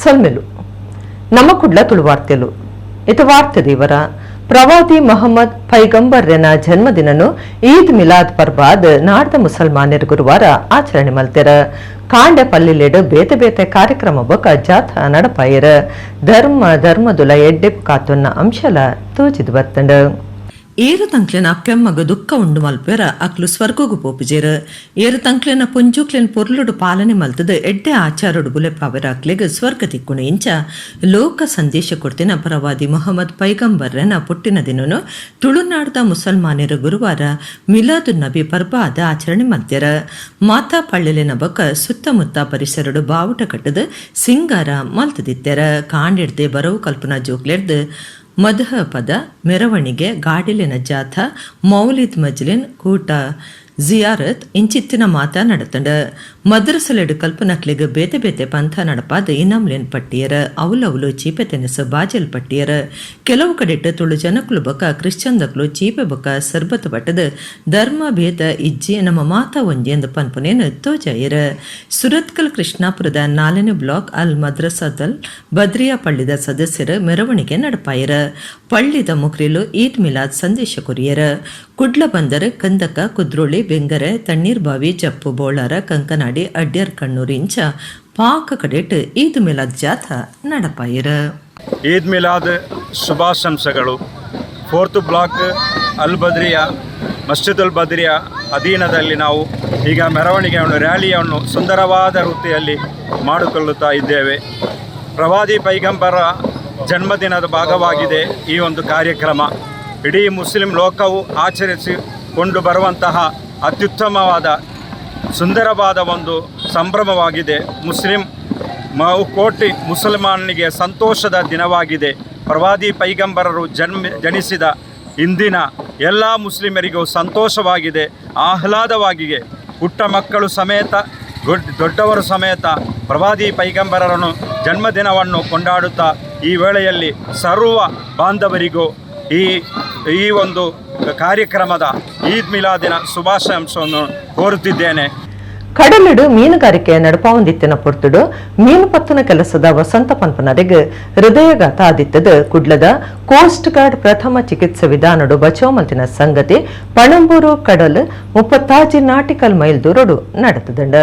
ಸಲ್ಮೆಲು ನಮ್ಮ ಕುಡ್ಲ ತುಳು ವಾರ್ತೆಲು ಇದು ವಾರ್ತೆ ದೇವರ ಪ್ರವಾದಿ ಮೊಹಮ್ಮದ್ ಪೈಗಂಬರ್ನ ಜನ್ಮದಿನನು ಈದ್ ಮಿಲಾದ್ ಪರ್ಬಾದ್ ನಾಡ್ದ ಮುಸಲ್ಮಾನರು ಗುರುವಾರ ಆಚರಣೆ ಮಲ್ತೆರ ಕಾಂಡೆ ಪಲ್ಲಿಲೆಡು ಬೇತೆ ಬೇತೆ ಕಾರ್ಯಕ್ರಮ ಬೊಕ ಜಾಥಾ ನಡಪಾಯರ ಧರ್ಮದುಲ ಎಡ್ಡೆಪ್ ಕಾತೊನ್ನ ಅಂಶಲ ತೂಚಿದು ಬರ್ತಂಡ ಏರು ತಂಕ್ಲೆನ ಪೆಮ್ಮಗ ದುಃಖ ಉಂಡು ಮಲ್ಪೆರ ಅಕ್ಲು ಸ್ವರ್ಗೋಗು ಪೋಪುಜೇರ ಏರು ತಂಕ್ಲೆನ ಪುಂಜುಕ್ಲೆನ್ ಪೊರ್ಲುಡು ಪಾಲನೆ ಮಲ್ತದ ಎಡ್ಡೆ ಆಚಾರಡು ಬುಲೆಪಾವೆರ ಅಕ್ಲೆಗ್ ಸ್ವರ್ಗ ತಿಕ್ಕುಣು ಇಂಚ ಲೋಕ ಸಂದೇಶ ಕೊಡ್ತಿನ ಪ್ರವಾದಿ ಮೊಹಮ್ಮದ್ ಪೈಗಂಬರ್ರನ ಪುಟ್ಟಿನ ದಿನನು ತುಳುನಾಡ್ದ ಮುಸಲ್ಮಾನರ ಗುರುವಾರ ಮಿಲಾದು ನಬಿ ಪರ್ಬಾದ ಆಚರಣೆ ಮಲ್ತ್ಯರ ಮಾತಾ ಪಳ್ಳಿಲಿನ ಬಕ ಸುತ್ತಮುತ್ತ ಪರಿಸರಡು ಬಾವುಟ ಕಟ್ಟದ ಸಿಂಗಾರ ಮಲ್ತದಿತ್ತೆರ ಕಾಂಡಿಡ್ದೆ ಬರವು ಕಲ್ಪನಾ ಜೋಕ್ಲೆಡ್ದು ಮಧುಹ ಪದ ಮೆರವಣಿಗೆ ಗಾಡಿಲಿನ ಜಾಥಾ ಮೌಲಿದ್ ಮಜ್ಲಿನ್ ಕೂಟ ಜಿಯಾರತ್ ಇಂಚಿತ್ತಿನ ಮಾತಾ ನಡತಂಡ ಮದ್ರಸಲೆಡು ಕಲ್ಪನಕ್ಲಿಗ ಬೇತೆ ಬೇತೆ ಪಂಥ ನಡಪಾದ ಇನಾಮ್ಲೆನ್ ಪಟ್ಟಿಯರ ಅವಲವಲು ಚೀಪೆ ತೆನಸ ಬಾಜಲ್ ಪಟ್ಟಿಯರ ಕೆಲವು ಕಡೆಟ್ಟು ತುಳು ಜನಕ್ಲು ಬಕ ಕ್ರಿಶ್ಚಂದಕ್ಲು ಚೀಪೆ ಬಕ ಸರ್ಬತ್ ಬಟ್ಟದ ಧರ್ಮ ಭೇದ ಇಜ್ಜಿ ನಮ್ಮ ಮಾತಾ ಒಂಜಿ ಎಂದು ಪನ್ಪುನೇನು ತೋಜಾಯರ ಸುರತ್ಕಲ್ ಕೃಷ್ಣಾಪುರದ 4ನೇ ಬ್ಲಾಕ್ ಅಲ್ ಮದ್ರಸಾದಲ್ ಬದ್ರಿಯಾ ಪಳ್ಳಿದ ಸದಸ್ಯರ ಮೆರವಣಿಗೆ ನಡಪಾಯರ ಪಳ್ಳಿದ ಮುಕ್ರಿಲು ಈದ್ ಮಿಲಾದ್ ಸಂದೇಶ ಕೊರಿಯರ ಕುಡ್ಲ ಬಂದರ ಕಂದಕ ಕುದ್ರೋಳಿ ಬೆಂಗರೆ ತಣ್ಣೀರ್ಬಾವಿ ಜಪ್ಪು ಬೋಳಾರ ಕಂಕನಾಡಿ ಅಡ್ಯರ್ ಕಣ್ಣೂರು ಇಂಚ ಪಾಕ ಕಡೆಟ್ ಈದ್ ಮಿಲಾದ್ ಜಾಥಾ ನಡಪಾಯರ ಈದ್ ಮಿಲಾದ್ ಶುಭಾಶಂಸೆಗಳು. 4th ಬ್ಲಾಕ್ ಅಲ್ ಬದ್ರಿಯಾ ಮಸ್ಜಿದ್ ಅಲ್ ಬದ್ರಿಯಾ ಅಧೀನದಲ್ಲಿ ನಾವು ಈಗ ಮೆರವಣಿಗೆಯನ್ನು ರ್ಯಾಲಿಯನ್ನು ಸುಂದರವಾದ ವೃತ್ತಿಯಲ್ಲಿ ಮಾಡಿಕೊಳ್ಳುತ್ತಾ ಇದ್ದೇವೆ. ಪ್ರವಾದಿ ಪೈಗಂಬರ ಜನ್ಮದಿನದ ಭಾಗವಾಗಿದೆ ಈ ಒಂದು ಕಾರ್ಯಕ್ರಮ. ಇಡೀ ಮುಸ್ಲಿಂ ಲೋಕವು ಆಚರಿಸಿಕೊಂಡು ಬರುವಂತಹ ಅತ್ಯುತ್ತಮವಾದ ಸುಂದರವಾದ ಒಂದು ಸಂಭ್ರಮವಾಗಿದೆ. ಕೋಟಿ ಮುಸಲ್ಮಾನನಿಗೆ ಸಂತೋಷದ ದಿನವಾಗಿದೆ. ಪ್ರವಾದಿ ಪೈಗಂಬರರು ಜನಿಸಿದ ಇಂದಿನ ಎಲ್ಲ ಮುಸ್ಲಿಮರಿಗೂ ಸಂತೋಷವಾಗಿದೆ, ಆಹ್ಲಾದವಾಗಿದೆ. ಪುಟ್ಟ ಮಕ್ಕಳು ಸಮೇತ ದೊಡ್ಡವರು ಸಮೇತ ಪ್ರವಾದಿ ಪೈಗಂಬರರನ್ನು ಜನ್ಮದಿನವನ್ನು ಕೊಂಡಾಡುತ್ತಾ ಈ ವೇಳೆಯಲ್ಲಿ ಸರ್ವ ಬಾಂಧವರಿಗೂ ಈ ಒಂದು ಕಾರ್ಯಕ್ರಮದ ಈದ್ ಮಿಲಾದಿನ ಶುಭಾಶಂಸವನ್ನು ಕೋರುತ್ತಿದ್ದೇನೆ. ಕಡಲಿಡು ಮೀನುಗಾರಿಕೆ ನಡಪಾವಂದಿತ್ತಿನ ಪೊರ್ತುಡು ಮೀನು ಪತ್ತನ ಕೆಲಸದ ವಸಂತ ಪನ್ಪನರಿಗೆ ಹೃದಯಘಾತ ಆದಿತ್ತದ ಕುಡ್ಲದ ಕೋಸ್ಟ್ ಗಾರ್ಡ್ ಪ್ರಥಮ ಚಿಕಿತ್ಸೆ ವಿಧಾನಡು ಬಚಾವಮಂತಿನ ಸಂಗತಿ ಪಣಂಬೂರು ಕಡಲ್ 36 ನಾಟಿಕಲ್ ಮೈಲ್ ದೂರಡು ನಡೆತದಂಡ.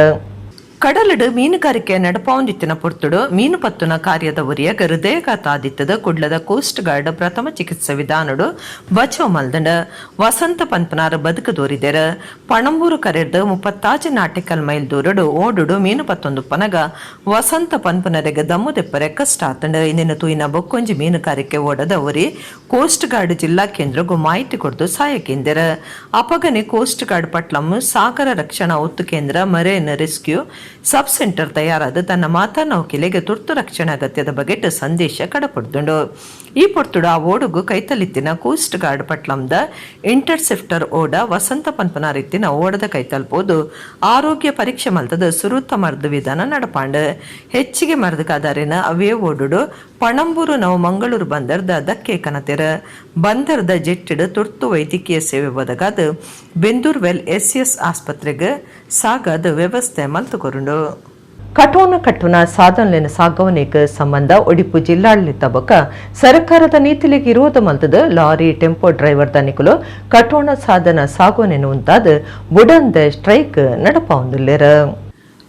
ಕಡಲಿಡು ಮೀನುಗಾರಿಕೆ ನಡಪಾವಂದಿತ್ತಿನ ಪೊರ್ತುಡು ಮೀನು ಪತ್ತುನ ಕಾರ್ಯದ ಉರಿಯಗ ಹೃದಯಘಾತ ಆದಿತ್ತದ ಕುಡ್ಲದ ಕೋಸ್ಟ್ ಗಾರ್ಡ್ ಪ್ರಥಮ ಚಿಕಿತ್ಸೆ ವಿಧಾನಡು ಬಚಾವ್ ಮಲ್ದಂಡ ವಸಂತ ಪನ್ಪನಾರ ಬದುಕು ದೋರಿದೆರ ಪಣಂಬೂರು ಕರೆರ್ದು 36 ನಾಟಿಕಲ್ ಮೈಲ್ ದೂರಡು ಓಡುಡು ಮೀನು ಪತ್ತೊಂದು ಪನಗ ವಸಂತ ಪನ್ಪನರೆಗೆ ದಮ್ಮು ತೆಪ್ಪರೆ ಕಷ್ಟ ಆತಂಡ. ಇಂದಿನ ತೂಯಿನ ಬೊಕ್ಕೊಂಜಿ ಮೀನುಗಾರಿಕೆ ಓಡದ ಉರಿ ಕೋಸ್ಟ್ ಗಾರ್ಡ್ ಜಿಲ್ಲಾ ಕೇಂದ್ರಗೂ ಮಾಹಿತಿ ಕೊಡ್ದು ಸಹಾಯಕೇಂದ್ರ ಅಪಗನೆ ಕೋಸ್ಟ್ ಗಾರ್ಡ್ ಪಟ್ಲಂ ಸಾಗರ ರಕ್ಷಣಾ ಒತ್ತು ಕೇಂದ್ರ ಮರೇನ್ ರೆಸ್ಕ್ಯೂ ಸಬ್ ಸೆಂಟರ್ ತಯಾರಾದ ತನ್ನ ಮಾತಾ ನೌಕೆಲೆಗೆ ತುರ್ತು ರಕ್ಷಣಾ ಅಗತ್ಯದ ಬಗೆಟ್ ಸಂದೇಶ ಕಡಪಡ್ದುಂಡು. ಈ ಪೊರ್ತುಡು ಆ ಓಡುಗು ಕೈತಲಿತ್ತಿನ ಕೋಸ್ಟ್ ಗಾರ್ಡ್ ಪಟ್ಲಂದ ಇಂಟರ್ಸೆಪ್ಟರ್ ಓಡ ವಸಂತ ಪನ್ಪನಾರಿತ್ತಿನ ಓಡದ ಕೈತಲ್ಪೋದು ಆರೋಗ್ಯ ಪರೀಕ್ಷೆ ಮಲ್ತದ ಸುರುತ್ತ ಮರ್ದ ವಿಧಾನ ನಡಪಾಂಡ್ ಹೆಚ್ಚಿಗೆ ಮರ್ದಕಾದಾರಿನ ಅವೇ ಓಡುಡು ಪಣಂಬೂರು ನವ ಮಂಗಳೂರು ಬಂದರ್ದ ದಕ್ಕೆ ಕನತೆರ ಬಂದರ್ದ ಜೆಟ್ಟಿಡ್ ತುರ್ತು ವೈದ್ಯಕೀಯ ಸೇವೆ ಒದಗಾದ ಬೆಂದೂರ್ ವೆಲ್ ಎಸ್ ಆಸ್ಪತ್ರೆಗೆ ಸಾಗದ ವ್ಯವಸ್ಥೆ ಮಲ್ತುಕೊರುಂಡು. ಕಟ್ಟುನ ಸಾಧನೆನ ಸಾಗವನೆಗೆ ಸಂಬಂಧ ಒಡಿಪು ಜಿಲ್ಲಾಡಳಿತ ಬೊಕ ಸರ್ಕಾರದ ನೀತಿಲಿಗೆ ವಿರೋಧ ಮಲ್ತದ ಲಾರಿ ಟೆಂಪೋ ಡ್ರೈವರ್ ದನಿಕುಲು ಕಟ್ಟೋಣ ಸಾಧನ ಸಾಗವನೆನು ಉಂತಾದ ಬುಡಂದ ಸ್ಟ್ರೈಕ್ ನಡಪಾವಂದುಲ್ಲೆರ.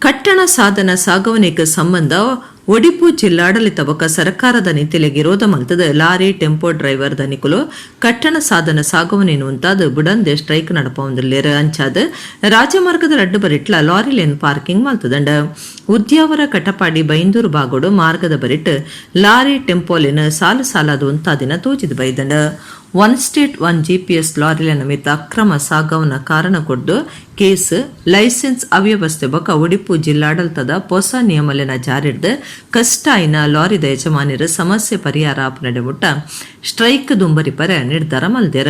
ಕಟ್ಟಣ ಸಾಧನ ಸಾಗವನೆಗೆ ಸಂಬಂಧ ಒಡಿಪು ಜಿಲ್ಲಾಡಳಿತ ಬೊಕ ಸರ್ಕಾರದ ನೀತಿಲಿಗೆ ವಿರೋಧ ಮಲ್ತದ ಲಾರಿ ಟೆಂಪೋ ಡ್ರೈವರ್ ದನಿಕುಲು ಕಟ್ಟಣ ಸಾಧನ ಸಾಗವನೇನು ಉಂತಾದ ಬುಡಂದೆ ಸ್ಟ್ರೈಕ್ ನಡಪಾವಂದುಲ್ಲೇರ ಅಂಚಾದ ರಾಜಮಾರ್ಗದ ರಡ್ಡು ಬರಿಟ್ಲ ಲಾರಿ ಲೇನ್ ಪಾರ್ಕಿಂಗ್ ಮಲ್ತದಂಡ ಉದ್ಯಾವರ ಕಟಪಾಡಿ ಬೈಂದೂರು ಬಾಗೋಡು ಮಾರ್ಗದ ಬರಿಟ್ ಲಾರಿ ಟೆಂಪೋಲಿನ ಸಾಲಾದು ಉಂತಾದಿನ ತೋಜಿದ ಬೈದಂಡ. 1 ಸ್ಟೇಟ್ 1 GPS ಲಾರಿಲ ನಮಿತ್ತ ಅಕ್ರಮ ಸಾಗವನ ಕಾರಣ ಕೊಡ್ದು ಕೇಸ್ ಲೈಸೆನ್ಸ್ ಅವ್ಯವಸ್ಥೆ ಬೊಕ ಒಡಿಪು ಜಿಲ್ಲಾಡಳಿತದ ಹೊಸ ನಿಯಮಲೆನ ಜಾರಿಡ್ದು ಕಷ್ಟ ಆಯ್ನ ಲಾರಿದ ಯಜಮಾನಿರ ಸಮಸ್ಯೆ ಪರಿಹಾರ ಆಪನಡೆ ಮುಟ್ಟ ಸ್ಟ್ರೈಕ್ ದುಂಬರಿ ಪರ ನಿರ್ಧಾರ ಮಲ್ದೆರ.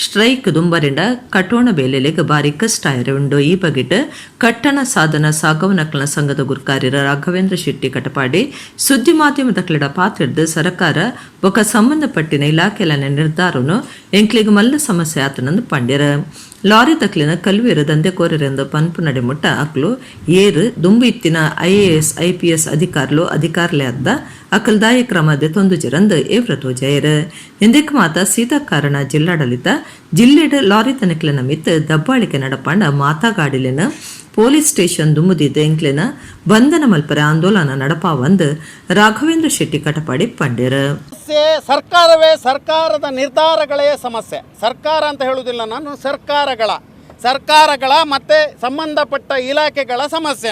ಸ್ಟ್ರೈಕ್ ದುಂಬರಿಂಡ ಕಟೋಣ ಬೇಲೆಲೆಗೆ ಬಾರಿ ಕಷ್ಟ ಆಯ್ರೆ ಉಂಡು. ಈ ಬಗೆಟ್ ಕಟ್ಟಣ ಸಾಧನ ಸಾಗವನಕ್ಲ ಸಂಘದ ಗುರ್ಕಾರ್ಯರ ರಾಘವೇಂದ್ರ ಶೆಟ್ಟಿ ಕಟಪಾಡಿ ಸುದ್ದಿ ಮಾಧ್ಯಮದ ಕ್ಲೀಡ ಪಾತ್ರಿಡ್ದು ಸರ್ಕಾರ ಬೊಕ ಸಂಬಂಧಪಟ್ಟಿನ ಇಲಾಖೆಲ ನಿರ್ಧಾರನು ಎಂಕ್ಲಿಗೆ ಮಲ್ಲ ಸಮಸ್ಯೆ ಆತನಂದು ಪಂಡ್ಯರ. ಲಾರಿ ತಕ್ಲಿನ ಕಲ್ವೇರು ದಂಧೆಕೋರರೆಂದು ಪನ್ಪು ನಡಿಮುಟ್ಟ ಅಕ್ಲು ಏರು ದುಂಬು ಇತ್ತಿನ IAS IPS ಅಧಿಕಾರುಲು ಅಧಿಕಾರಲೆ ಅದ್ದ ಅಕಲ್ದಾಯ ಕ್ರಮದ ತೊಂದುಜಿರಂದು ಏವ್ರತು ಜಯರು ಇಂದಕ್ಕೆ ಮಾತ ಸೀದಾ ಕಾರಣ ಜಿಲ್ಲಾಡಳಿತ ಜಿಲ್ಲೆಡ್ ಲಾರಿ ತನಕ್ಲಿನ ಮಿತ್ ದಬ್ಬಾಳಿಕೆ ನಡಪಂಡ ಮಾತಾಗಾಡಿಲಿನ ಪೊಲೀಸ್ ಸ್ಟೇಷನ್ ದುಮ್ಮುದಿದ್ದ ಎಂಕ್ಲಿನ ಬಂಧನ ಮಲ್ಪರ ಆಂದೋಲನ ನಡಪಾವಂದು ರಾಘವೇಂದ್ರ ಶೆಟ್ಟಿ ಕಟಪಾಡಿ ಪಂಡ್ಯರು. ಸರ್ಕಾರವೇ ಸರ್ಕಾರದ ನಿರ್ಧಾರಗಳೇ ಸಮಸ್ಯೆ. ಸರ್ಕಾರ ಅಂತ ಹೇಳುವುದಿಲ್ಲ ನಾನು, ಸರ್ಕಾರಗಳ ಮತ್ತು ಸಂಬಂಧಪಟ್ಟ ಇಲಾಖೆಗಳ ಸಮಸ್ಯೆ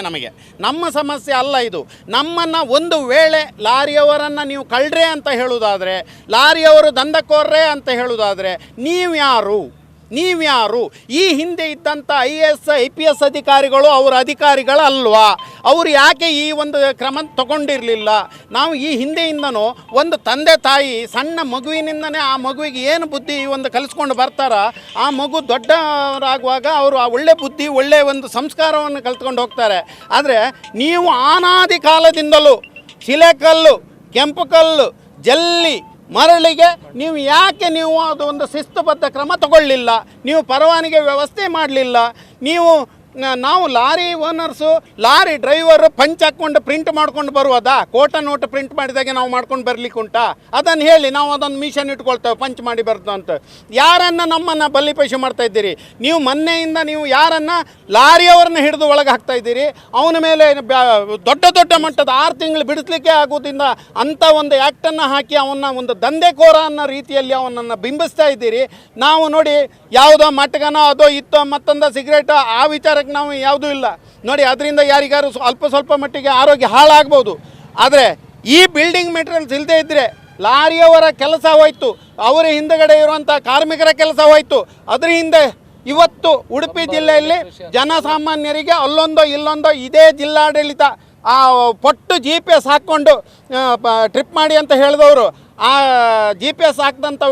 ನಮ್ಮ ಸಮಸ್ಯೆ ಅಲ್ಲ ಇದು. ನಮ್ಮನ್ನು ಒಂದು ವೇಳೆ ಲಾರಿಯವರನ್ನು ನೀವು ಕಳ್ರೆ ಅಂತ ಹೇಳುವುದಾದರೆ, ಲಾರಿಯವರು ದಂಧಕೋರ್ರೆ ಅಂತ ಹೇಳುವುದಾದರೆ ನೀವ್ಯಾರು? ಈ ಹಿಂದೆ ಇದ್ದಂಥ IAS IPS ಅಧಿಕಾರಿಗಳು ಅವರ ಅಧಿಕಾರಿಗಳಲ್ವಾ? ಅವರು ಯಾಕೆ ಈ ಒಂದು ಕ್ರಮ ತಗೊಂಡಿರಲಿಲ್ಲ? ನಾವು ಈ ಹಿಂದೆಯಿಂದನೂ ಒಂದು ತಂದೆ ತಾಯಿ ಸಣ್ಣ ಮಗುವಿನಿಂದನೇ ಆ ಮಗುವಿಗೆ ಏನು ಬುದ್ಧಿ ಒಂದು ಕಲಿಸ್ಕೊಂಡು ಬರ್ತಾರ, ಆ ಮಗು ದೊಡ್ಡವರಾಗುವಾಗ ಅವರು ಆ ಒಳ್ಳೆ ಬುದ್ಧಿ ಒಳ್ಳೆಯ ಒಂದು ಸಂಸ್ಕಾರವನ್ನು ಕಲ್ತ್ಕೊಂಡು ಹೋಗ್ತಾರೆ. ಆದರೆ ನೀವು ಅನಾದಿ ಕಾಲದಿಂದಲೂ ಶಿಲೆಕಲ್ಲು, ಕೆಂಪು ಕಲ್ಲು, ಜಲ್ಲಿ, ಮರಳಿಗೆ ಯಾಕೆ ಅದು ಒಂದು ಶಿಸ್ತುಬದ್ಧ ಕ್ರಮ ತಗೊಳ್ಳಿಲ್ಲ? ನೀವು ಪರವಾನಗಿ ವ್ಯವಸ್ಥೆ ಮಾಡಲಿಲ್ಲ. ನಾವು lorry owners, lorry driver punch ಹಾಕ್ಕೊಂಡು ಪ್ರಿಂಟ್ ಮಾಡ್ಕೊಂಡು ಬರುವುದಾ? ಕೋಟ ನೋಟ್ ಪ್ರಿಂಟ್ ಮಾಡಿದಾಗೆ ನಾವು ಮಾಡ್ಕೊಂಡು ಬರ್ಲಿಕ್ಕೆ ಉಂಟಾ? ಅದನ್ನು ಹೇಳಿ, ನಾವು ಅದನ್ನು ಮಿಷನ್ ಇಟ್ಕೊಳ್ತೇವೆ ಪಂಚ್ ಮಾಡಿ ಬರ್ತು ಅಂತ. ಯಾರನ್ನು ನಮ್ಮನ್ನು ಬಲಿಪಶು ಮಾಡ್ತಾ ಇದ್ದೀರಿ ನೀವು? ಮೊನ್ನೆಯಿಂದ ನೀವು ಯಾರನ್ನು ಲಾರಿಯವರನ್ನ ಹಿಡಿದು ಒಳಗೆ ಹಾಕ್ತಾ ಇದ್ದೀರಿ. ಅವನ ಮೇಲೆ ದೊಡ್ಡ ಮಟ್ಟದ 6 ತಿಂಗಳು ಬಿಡಿಸ್ಲಿಕ್ಕೆ ಆಗೋದ್ರಿಂದ ಅಂಥ ಒಂದು ಆ್ಯಕ್ಟನ್ನು ಹಾಕಿ ಅವನ್ನ ಒಂದು ದಂಧೆಕೋರ ಅನ್ನೋ ರೀತಿಯಲ್ಲಿ ಅವನನ್ನು ಬಿಂಬಿಸ್ತಾ ಇದ್ದೀರಿ. ನಾವು ನೋಡಿ, ಯಾವುದೋ ಮಟ್ಗನೋ ಅದೋ ಇತ್ತೋ ಮತ್ತೊಂದು ಸಿಗರೇಟ್ ಆ ವಿಚಾರಕ್ಕೆ ನಾವು ಯಾವುದೂ ಇಲ್ಲ ನೋಡಿ. ಅದರಿಂದ ಯಾರಿಗಾರು ಸ್ವಲ್ಪ ಮಟ್ಟಿಗೆ ಆರೋಗ್ಯ ಹಾಳಾಗ್ಬೋದು. ಆದರೆ ಈ ಬಿಲ್ಡಿಂಗ್ ಮೆಟೀರಿಯಲ್ಸ್ ಇಲ್ಲದೇ ಇದ್ದರೆ ಲಾರಿಯವರ ಕೆಲಸ ಹೋಯ್ತು, ಅವರ ಹಿಂದಗಡೆ ಇರುವಂಥ ಕಾರ್ಮಿಕರ ಕೆಲಸ ಹೋಯ್ತು. ಅದರ ಹಿಂದೆ ಇವತ್ತು ಉಡುಪಿ ಜಿಲ್ಲೆಯಲ್ಲಿ ಜನಸಾಮಾನ್ಯರಿಗೆ ಅಲ್ಲೊಂದೋ ಇಲ್ಲೊಂದೋ ಇದೇ ಜಿಲ್ಲಾಡಳಿತ ಆ ಪೊಟ್ಟು GPS ಹಾಕ್ಕೊಂಡು ಟ್ರಿಪ್ ಮಾಡಿ ಅಂತ ಹೇಳಿದವರು, ಆ GPS ಹಾಕಿದಂಥ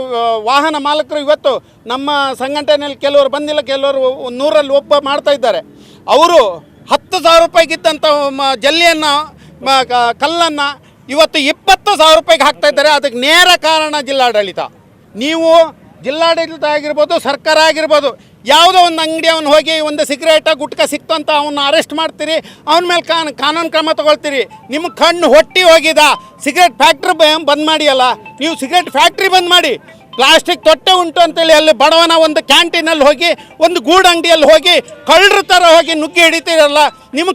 ವಾಹನ ಮಾಲಕರು ಇವತ್ತು ನಮ್ಮ ಸಂಘಟನೆಯಲ್ಲಿ ಕೆಲವರು ಬಂದಿಲ್ಲ, ಕೆಲವರು 100ರಲ್ಲಿ ಒಬ್ಬ ಮಾಡ್ತಾ ಇದ್ದಾರೆ. ಅವರು 10,000 ರೂಪಾಯಿಗಿದ್ದಂಥ ಜಲ್ಲಿಯನ್ನು ಕಲ್ಲನ್ನು ಇವತ್ತು 20,000 ರೂಪಾಯಿಗೆ ಹಾಕ್ತಾ ಇದ್ದಾರೆ. ಅದಕ್ಕೆ ನೇರ ಕಾರಣ ಜಿಲ್ಲಾಡಳಿತ. ನೀವು ಜಿಲ್ಲಾಡಳಿತ ಆಗಿರ್ಬೋದು, ಸರ್ಕಾರ ಆಗಿರ್ಬೋದು, ಯಾವುದೋ ಒಂದು ಅಂಗಡಿ ಅವನು ಹೋಗಿ ಒಂದು ಸಿಗರೇಟ ಗುಟ್ಕ ಸಿಕ್ತು ಅಂತ ಅವನ್ನ ಅರೆಸ್ಟ್ ಮಾಡ್ತೀರಿ, ಅವನ ಮೇಲೆ ಕಾನೂನು ಕ್ರಮ ತೊಗೊಳ್ತೀರಿ. ನಿಮ್ಮ ಕಣ್ಣು ಹೊಟ್ಟಿ ಹೋಗಿದ? ಸಿಗರೇಟ್ ಫ್ಯಾಕ್ಟ್ರಿ ಬಂದ್ ಮಾಡಿ ಅಲ್ಲ, ನೀವು ಸಿಗರೇಟ್ ಫ್ಯಾಕ್ಟ್ರಿ ಬಂದ್ ಮಾಡಿ. ಪ್ಲಾಸ್ಟಿಕ್ ತೊಟ್ಟೆ ಉಂಟು ಅಂತೇಳಿ ಅಲ್ಲಿ ಬಡವನ ಒಂದು ಕ್ಯಾಂಟೀನಲ್ಲಿ ಹೋಗಿ, ಒಂದು ಗೂಡು ಅಂಗಡಿಯಲ್ಲಿ ಹೋಗಿ ಕಳ್ಳರ ಥರ ಹೋಗಿ ನುಗ್ಗಿ ಹಿಡಿತೀರಲ್ಲ, ನಿಮ್ಮ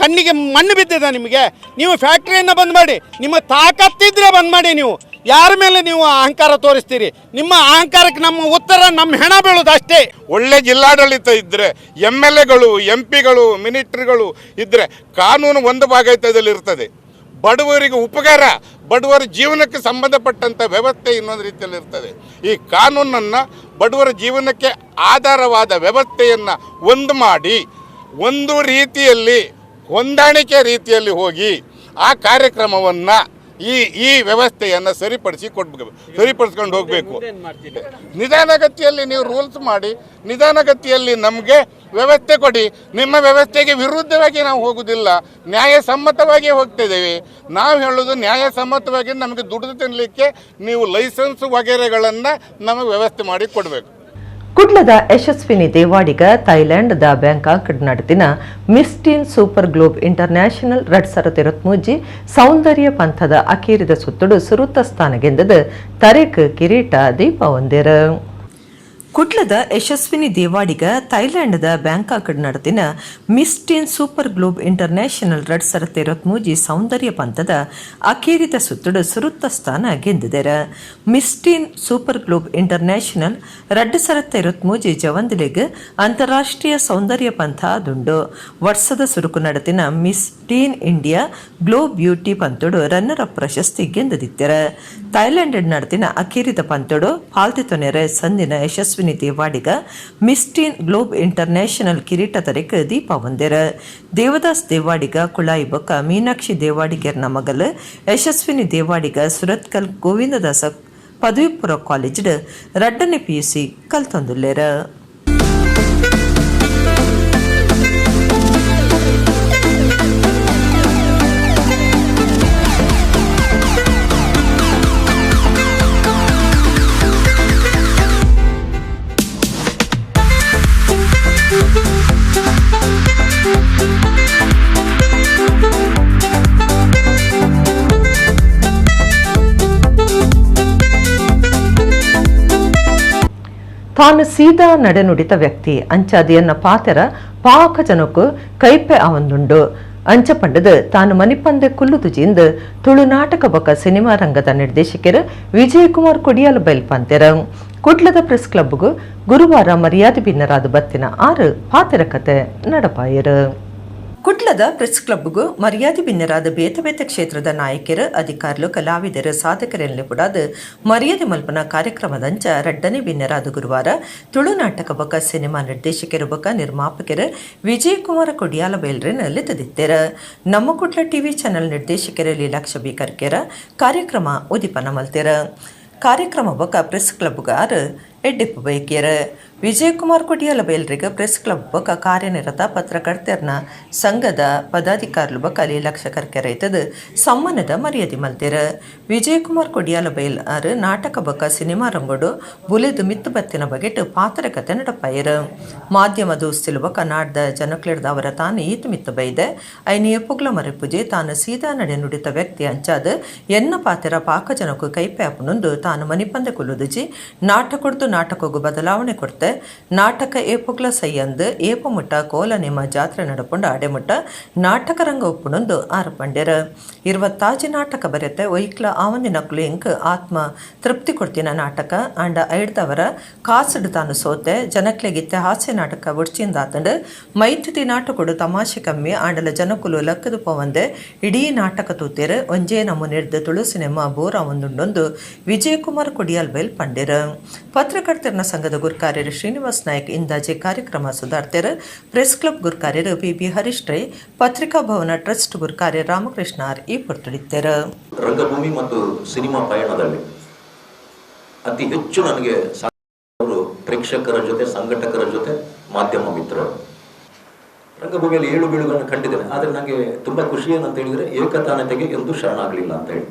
ಕಣ್ಣಿಗೆ ಮಣ್ಣು ಬಿದ್ದಿದೆ ನಿಮಗೆ. ನೀವು ಫ್ಯಾಕ್ಟ್ರಿಯನ್ನು ಬಂದ್ ಮಾಡಿ, ನಿಮ್ಮ ತಾಕತ್ತಿದ್ರೆ ಬಂದ್ ಮಾಡಿ. ನೀವು ಯಾರ ಮೇಲೆ ನೀವು ಅಹಂಕಾರ ತೋರಿಸ್ತೀರಿ? ನಿಮ್ಮ ಅಹಂಕಾರಕ್ಕೆ ನಮ್ಮ ಉತ್ತರ, ನಮ್ಮ ಹೆಣ ಬೀಳೋದು ಅಷ್ಟೇ. ಒಳ್ಳೆ ಜಿಲ್ಲಾಡಳಿತ ಇದ್ದರೆ, MLAಗಳು, MP ಗಳು, ಮಿನಿಸ್ಟ್ರಿಗಳು ಇದ್ದರೆ ಕಾನೂನು ಒಂದು ಭಾಗದಲ್ಲಿ ಇರ್ತದೆ. ಬಡವರಿಗೆ ಉಪಕಾರ, ಬಡವರ ಜೀವನಕ್ಕೆ ಸಂಬಂಧಪಟ್ಟಂಥ ವ್ಯವಸ್ಥೆ ಇನ್ನೊಂದು ರೀತಿಯಲ್ಲಿ ಇರ್ತದೆ. ಈ ಕಾನೂನನ್ನು ಬಡವರ ಜೀವನಕ್ಕೆ ಆಧಾರವಾದ ವ್ಯವಸ್ಥೆಯನ್ನು ಒಂದು ಮಾಡಿ, ಒಂದು ರೀತಿಯಲ್ಲಿ ಹೊಂದಾಣಿಕೆ ರೀತಿಯಲ್ಲಿ ಹೋಗಿ ಆ ಕಾರ್ಯಕ್ರಮವನ್ನು ಈ ವ್ಯವಸ್ಥೆಯನ್ನು ಸರಿಪಡಿಸ್ಕೊಂಡು ಹೋಗಬೇಕು. ನಿಧಾನಗತಿಯಲ್ಲಿ ನೀವು ರೂಲ್ಸ್ ಮಾಡಿ, ನಿಧಾನಗತಿಯಲ್ಲಿ ನಮಗೆ ವ್ಯವಸ್ಥೆ ಕೊಡಿ. ನಿಮ್ಮ ವ್ಯವಸ್ಥೆಗೆ ವಿರುದ್ಧವಾಗಿ ನಾವು ಹೋಗುವುದಿಲ್ಲ, ನ್ಯಾಯಸಮ್ಮತವಾಗಿ ಹೋಗ್ತಿದ್ದೇವೆ. ನಾವು ಹೇಳೋದು ನ್ಯಾಯಸಮ್ಮತವಾಗಿ ನಮಗೆ ದುಡಿದು ತಿನ್ನಲಿಕ್ಕೆ ನೀವು ಲೈಸೆನ್ಸ್ ವಗೇರೆಗಳನ್ನು ನಮಗೆ ವ್ಯವಸ್ಥೆ ಮಾಡಿ ಕೊಡಬೇಕು. ಕುಡ್ಲದ ಯಶಸ್ವಿನಿ ದೇವಾಡಿಗ ಥೈಲ್ಯಾಂಡ್ ಬ್ಯಾಂಕಾಕ್ ನಡತಿನ ಮಿಸ್ಟೀನ್ ಸೂಪರ್ ಗ್ಲೋಬ್ ಇಂಟರ್ನ್ಯಾಷನಲ್ 2023 ಸೌಂದರ್ಯ ಪಂಥದ ಅಕೇರಿದ ಸುತ್ತುಡು ಸುರುತ್ತ ಸ್ಥಾನಗೆಂದದ ತರೇಕ್ ಕಿರೀಟ ದೀಪ ಹೊಂದಿರು. ಕುಡ್ಲದ ಯಶಸ್ವಿನಿ ದೇವಾಡಿಗ ಥೈಲ್ಯಾಂಡ್ ಬ್ಯಾಂಕಾಕ್ ನಡತಿನ ಮಿಸ್ಟೀನ್ ಸೂಪರ್ ಗ್ಲೋಬ್ ಇಂಟರ್ನ್ಯಾಷನಲ್ 2023 ಸೌಂದರ್ಯ ಪಂಥದ ಅಕೇರಿದ ಸುತ್ತುಡು ಸುರುತ್ತ ಸ್ಥಾನ ಗೆದ್ದಿದ್ದಾರೆ. ಮಿಸ್ಟೀನ್ ಸೂಪರ್ ಗ್ಲೋಬ್ ಇಂಟರ್ನ್ಯಾಷನಲ್ 2023 ಜವಂದಿಲೆಗ್ ಅಂತಾರಾಷ್ಟ್ರೀಯ ಸೌಂದರ್ಯ ಪಂಥ ದುಂಡು ವರ್ಷದ ಸುರುಕು ನಡತಿನ ಮಿಸ್ಟೀನ್ ಇಂಡಿಯಾ ಗ್ಲೋ ಬ್ಯೂಟಿ ಪಂತೋಡು ರನ್ನರ್ ಅಪ್ ಪ್ರಶಸ್ತಿ ಗೆದ್ದಿದ್ದಾರೆ. ಥೈಲ್ಯಾಂಡ್ ನಡತಿನ ಅಕೇರಿದ ಪಂತೋಡು ಪಾಲ್ತಿತೊನೆರೆ ಸಂದಿನ Yashaswini Devadiga miss teen globe international ಕಿರೀಟ ತರೆಕ್ ದೀಪ ಹೊಂದಿರ. ದೇವದಾಸ್ ದೇವಾಡಿಗ ಕುಳಾಯಿ ಬೊಕ್ಕ ಮೀನಾಕ್ಷಿ ದೇವಾಡಿಗರ್ನ ಮಗಲು ಯಶಸ್ವಿನಿ ದೇವಾಡಿಗ ಸುರತ್ಕಲ್ ಗೋವಿಂದದಾಸ ಪದವಿ ಪೂರ್ವ ಕಾಲೇಜ್ 2ನೇ PUC ಕಲ್ತೊಂದುಲ್ಲೇರ. ತಾನು ಸೀದಾ ನಡೆನುಡಿತ ವ್ಯಕ್ತಿ ಅಂಚಾದಿಯನ್ನ ಪಾತೆರ ಪಾಕ ಜನಕ್ಕೂ ಕೈಪೆ ಅವಂದುಂಡು ಅಂಚ ಪಂಡದು ತಾನು ಮನಿಪಂದೆ ಕುಲ್ಲುದುಜಿಂದ ತುಳು ನಾಟಕ ಬೊಕ ಸಿನಿಮಾ ರಂಗದ ನಿರ್ದೇಶಕರು ವಿಜಯಕುಮಾರ್ ಕೊಡಿಯಾಲ ಬೈಲ್ ಪಂತೆರ ಕುಡ್ಲದ ಪ್ರೆಸ್ ಕ್ಲಬ್ಗೂ ಗುರುವಾರ ಮರ್ಯಾದೆ ಭಿನ್ನರಾದ ಬತ್ತಿನ 6 ಪಾತೆರ ಕತೆ ನಡಪಾಯರು. ಕುಡ್ಲದ ಪ್ರೆಸ್ ಕ್ಲಬ್ಗೂ ಮರ್ಯಾದೆ ಭಿನ್ನರಾದ ಬೇತೆ ಬೇತೆ ಕ್ಷೇತ್ರದ ನಾಯಕರು ಅಧಿಕಾರಿಗಳು ಕಲಾವಿದರು ಸಾಧಕರಲ್ಲಿ ಕೂಡಾದ ಮರ್ಯಾದೆ ಮಲ್ಪನ ಕಾರ್ಯಕ್ರಮದಂಚ ರಡ್ಡನೆ ಭಿನ್ನರಾದ ಗುರುವಾರ ತುಳು ನಾಟಕ ಬೊಕ ಸಿನಿಮಾ ನಿರ್ದೇಶಕರು ಬೊಕ ನಿರ್ಮಾಪಕರು ವಿಜಯಕುಮಾರ ಕೊಡಿಯಾಲ ಬೈಲ್ರೆನಲ್ಲಿ ತದಿತ್ತೆರ. ನಮ್ಮ ಕುಡ್ಲ ಟಿವಿ ಚಾನೆಲ್ ನಿರ್ದೇಶಕರು ಲೀಲಾಕ್ಷ ಬಿ ಕರ್ಕೆರ ಕಾರ್ಯಕ್ರಮ ಉದಿಪನ ಮಲ್ತೆರ. ಕಾರ್ಯಕ್ರಮ ಬೊಕ ಪ್ರೆಸ್ ಕ್ಲಬ್ಗಾರ ಎಡ್ಡಿಪ್ಪು ಬೈಕ್ಯರ. ವಿಜಯಕುಮಾರ್ ಕೊಡಿಯಾಲ ಬೈಲ್ರಿಗೆ ಪ್ರೆಸ್ ಕ್ಲಬ್ ಬೊಕ ಕಾರ್ಯನಿರತ ಪತ್ರಕರ್ತರ ಸಂಘದ ಪದಾಧಿಕಾರಿಗಳು ಬೊಕ ಲೀಲಾಕ್ಷ ಕರ್ಕೆರೈತದ ಸಮ್ಮಾನದ ಮರ್ಯಾದೆ ಮಲ್ತೆರ. ವಿಜಯಕುಮಾರ್ ಕೊಡಿಯಾಲ ಬೈಲ್ ಆರು ನಾಟಕ ಬೊಕ ಸಿನಿಮಾ ರಂಗೋಡು ಬುಲೆದು ಮಿತ್ತು ಬತ್ತಿನ ಬಗೆಟ್ ಪಾತ್ರ ಕತೆ ನಡಪಾಯರ. ಮಾಧ್ಯಮ ದೋಸ್ತಿಲು ಬೊಕ ನಾಡ್ದ ಜನಕ್ಲಿಡ್ದ ಅವರ ತಾನು ಈತು ಮಿತ್ತು ಬೈದೆ ಐನಿ ಎಪ್ಪುಗ್ಲ ಮರೆಪುಜೆ ತಾನು ಸೀದಾ ನಡೆ ನುಡಿತ ವ್ಯಕ್ತಿ ಅಂಚಾದ ಎನ್ನ ಪಾತೆರ ಪಾಕ ಜನಕ್ಕೂ ಕೈಪೆ ಅಪ್ಪನೊಂದು ತಾನು ಮನಿಪಂದೆ ಕುಲ್ಲುದುಜಿ ನಾಟಕೊಡ್ದು ನಾಟಕಗೂ ಬದಲಾವಣೆ ಕೊಡ್ತೆ ನಾಟಕ ಏಪುಗ್ಲ ಸೈಯಂದು ಏಪುಮುಟ್ಟ ಕೋಲ ನಿಮ್ಮ ಜಾತ್ರೆ ನಡಪುಂಡ ಅಡೆಮುಟ್ಟ ನಾಟಕ ರಂಗ ಉಪ್ಪುಣೊಂದು ಆರಪಂಡ್ಯರ. 20 ನಾಟಕ ಬರೆತೆ ಒಯ್ಕ್ಲ ಆವಂದಿನಕ್ಲು ಇಂಕ್ ಆತ್ಮ ತೃಪ್ತಿ ಕೊಡ್ತಿನ ನಾಟಕ ಅಂಡ ಐಡ್ದವರ ಕಾಸಡು ತಾನು ಸೋತೆ ಜನಕ್ಲೆಗಿತ್ತೆ ಹಾಸ್ಯ ನಾಟಕ ಒಡ್ಚಿಂದಾತಂಡು ಮೈಥಿತಿ ನಾಟಕೊಡು ತಮಾಷೆ ಕಮ್ಮಿ ಆಂಡಲ ಜನಕುಲು ಲಕ್ಕದು ಪೋವಂದೆ ಇಡೀ ನಾಟಕ ತೂತೇರು ಒಂಜೇ ನಮ್ಮ ನಿರ್ದ ತುಳು ಸಿನಿಮಾ ಬೋರ ಒಂದುಂಡೊಂದು ವಿಜಯಕುಮಾರ್ ಕೊಡಿಯಾಲ್ ಬೈಲ್ ಪಂಡ್ಯರ. ಪತ್ರಕರ್ತರ ಸಂಘದ ಗುರ್ಕಾರ್ಯರು ಶ್ರೀನಿವಾಸ್ ನಾಯಕ್ ಇಂದಾಜೆ ಕಾರ್ಯಕ್ರಮ ಸುಧಾರ್ತೆರು. ಪ್ರೆಸ್ ಕ್ಲಬ್ ಗುರ್ಕಾರ್ಯರು ಪಿ ಹರೀಶ್ ರೈ, ಪತ್ರಿಕಾ ಭವನ ಟ್ರಸ್ಟ್ ಗುರ್ಕಾರ್ಯ ರಾಮಕೃಷ್ಣ ಆರ್ ಈ ಪೊರ್ತುಡಿತ್ತೆರು. ರಂಗಭೂಮಿ ಮತ್ತು ಸಿನಿಮಾ ಪಯಣದಲ್ಲಿ ಅತಿ ಹೆಚ್ಚು ನನಗೆ ಅವರು ಪ್ರೇಕ್ಷಕರ ಜೊತೆ ಸಂಘಟಕರ ಜೊತೆ ಮಾಧ್ಯಮ ಮಿತ್ರರು. ರಂಗಭೂಮಿಯಲ್ಲಿ 7 ಬೀಳುಗಳನ್ನು ಕಂಡಿದ್ದೇನೆ. ಆದರೆ ನನಗೆ ತುಂಬ ಖುಷಿ ಏನಂತ ಹೇಳಿದರೆ ಏಕತಾನತೆಗೆ ಎಂದೂ ಶರಣಾಗಲಿಲ್ಲ ಅಂತ ಹೇಳಿ.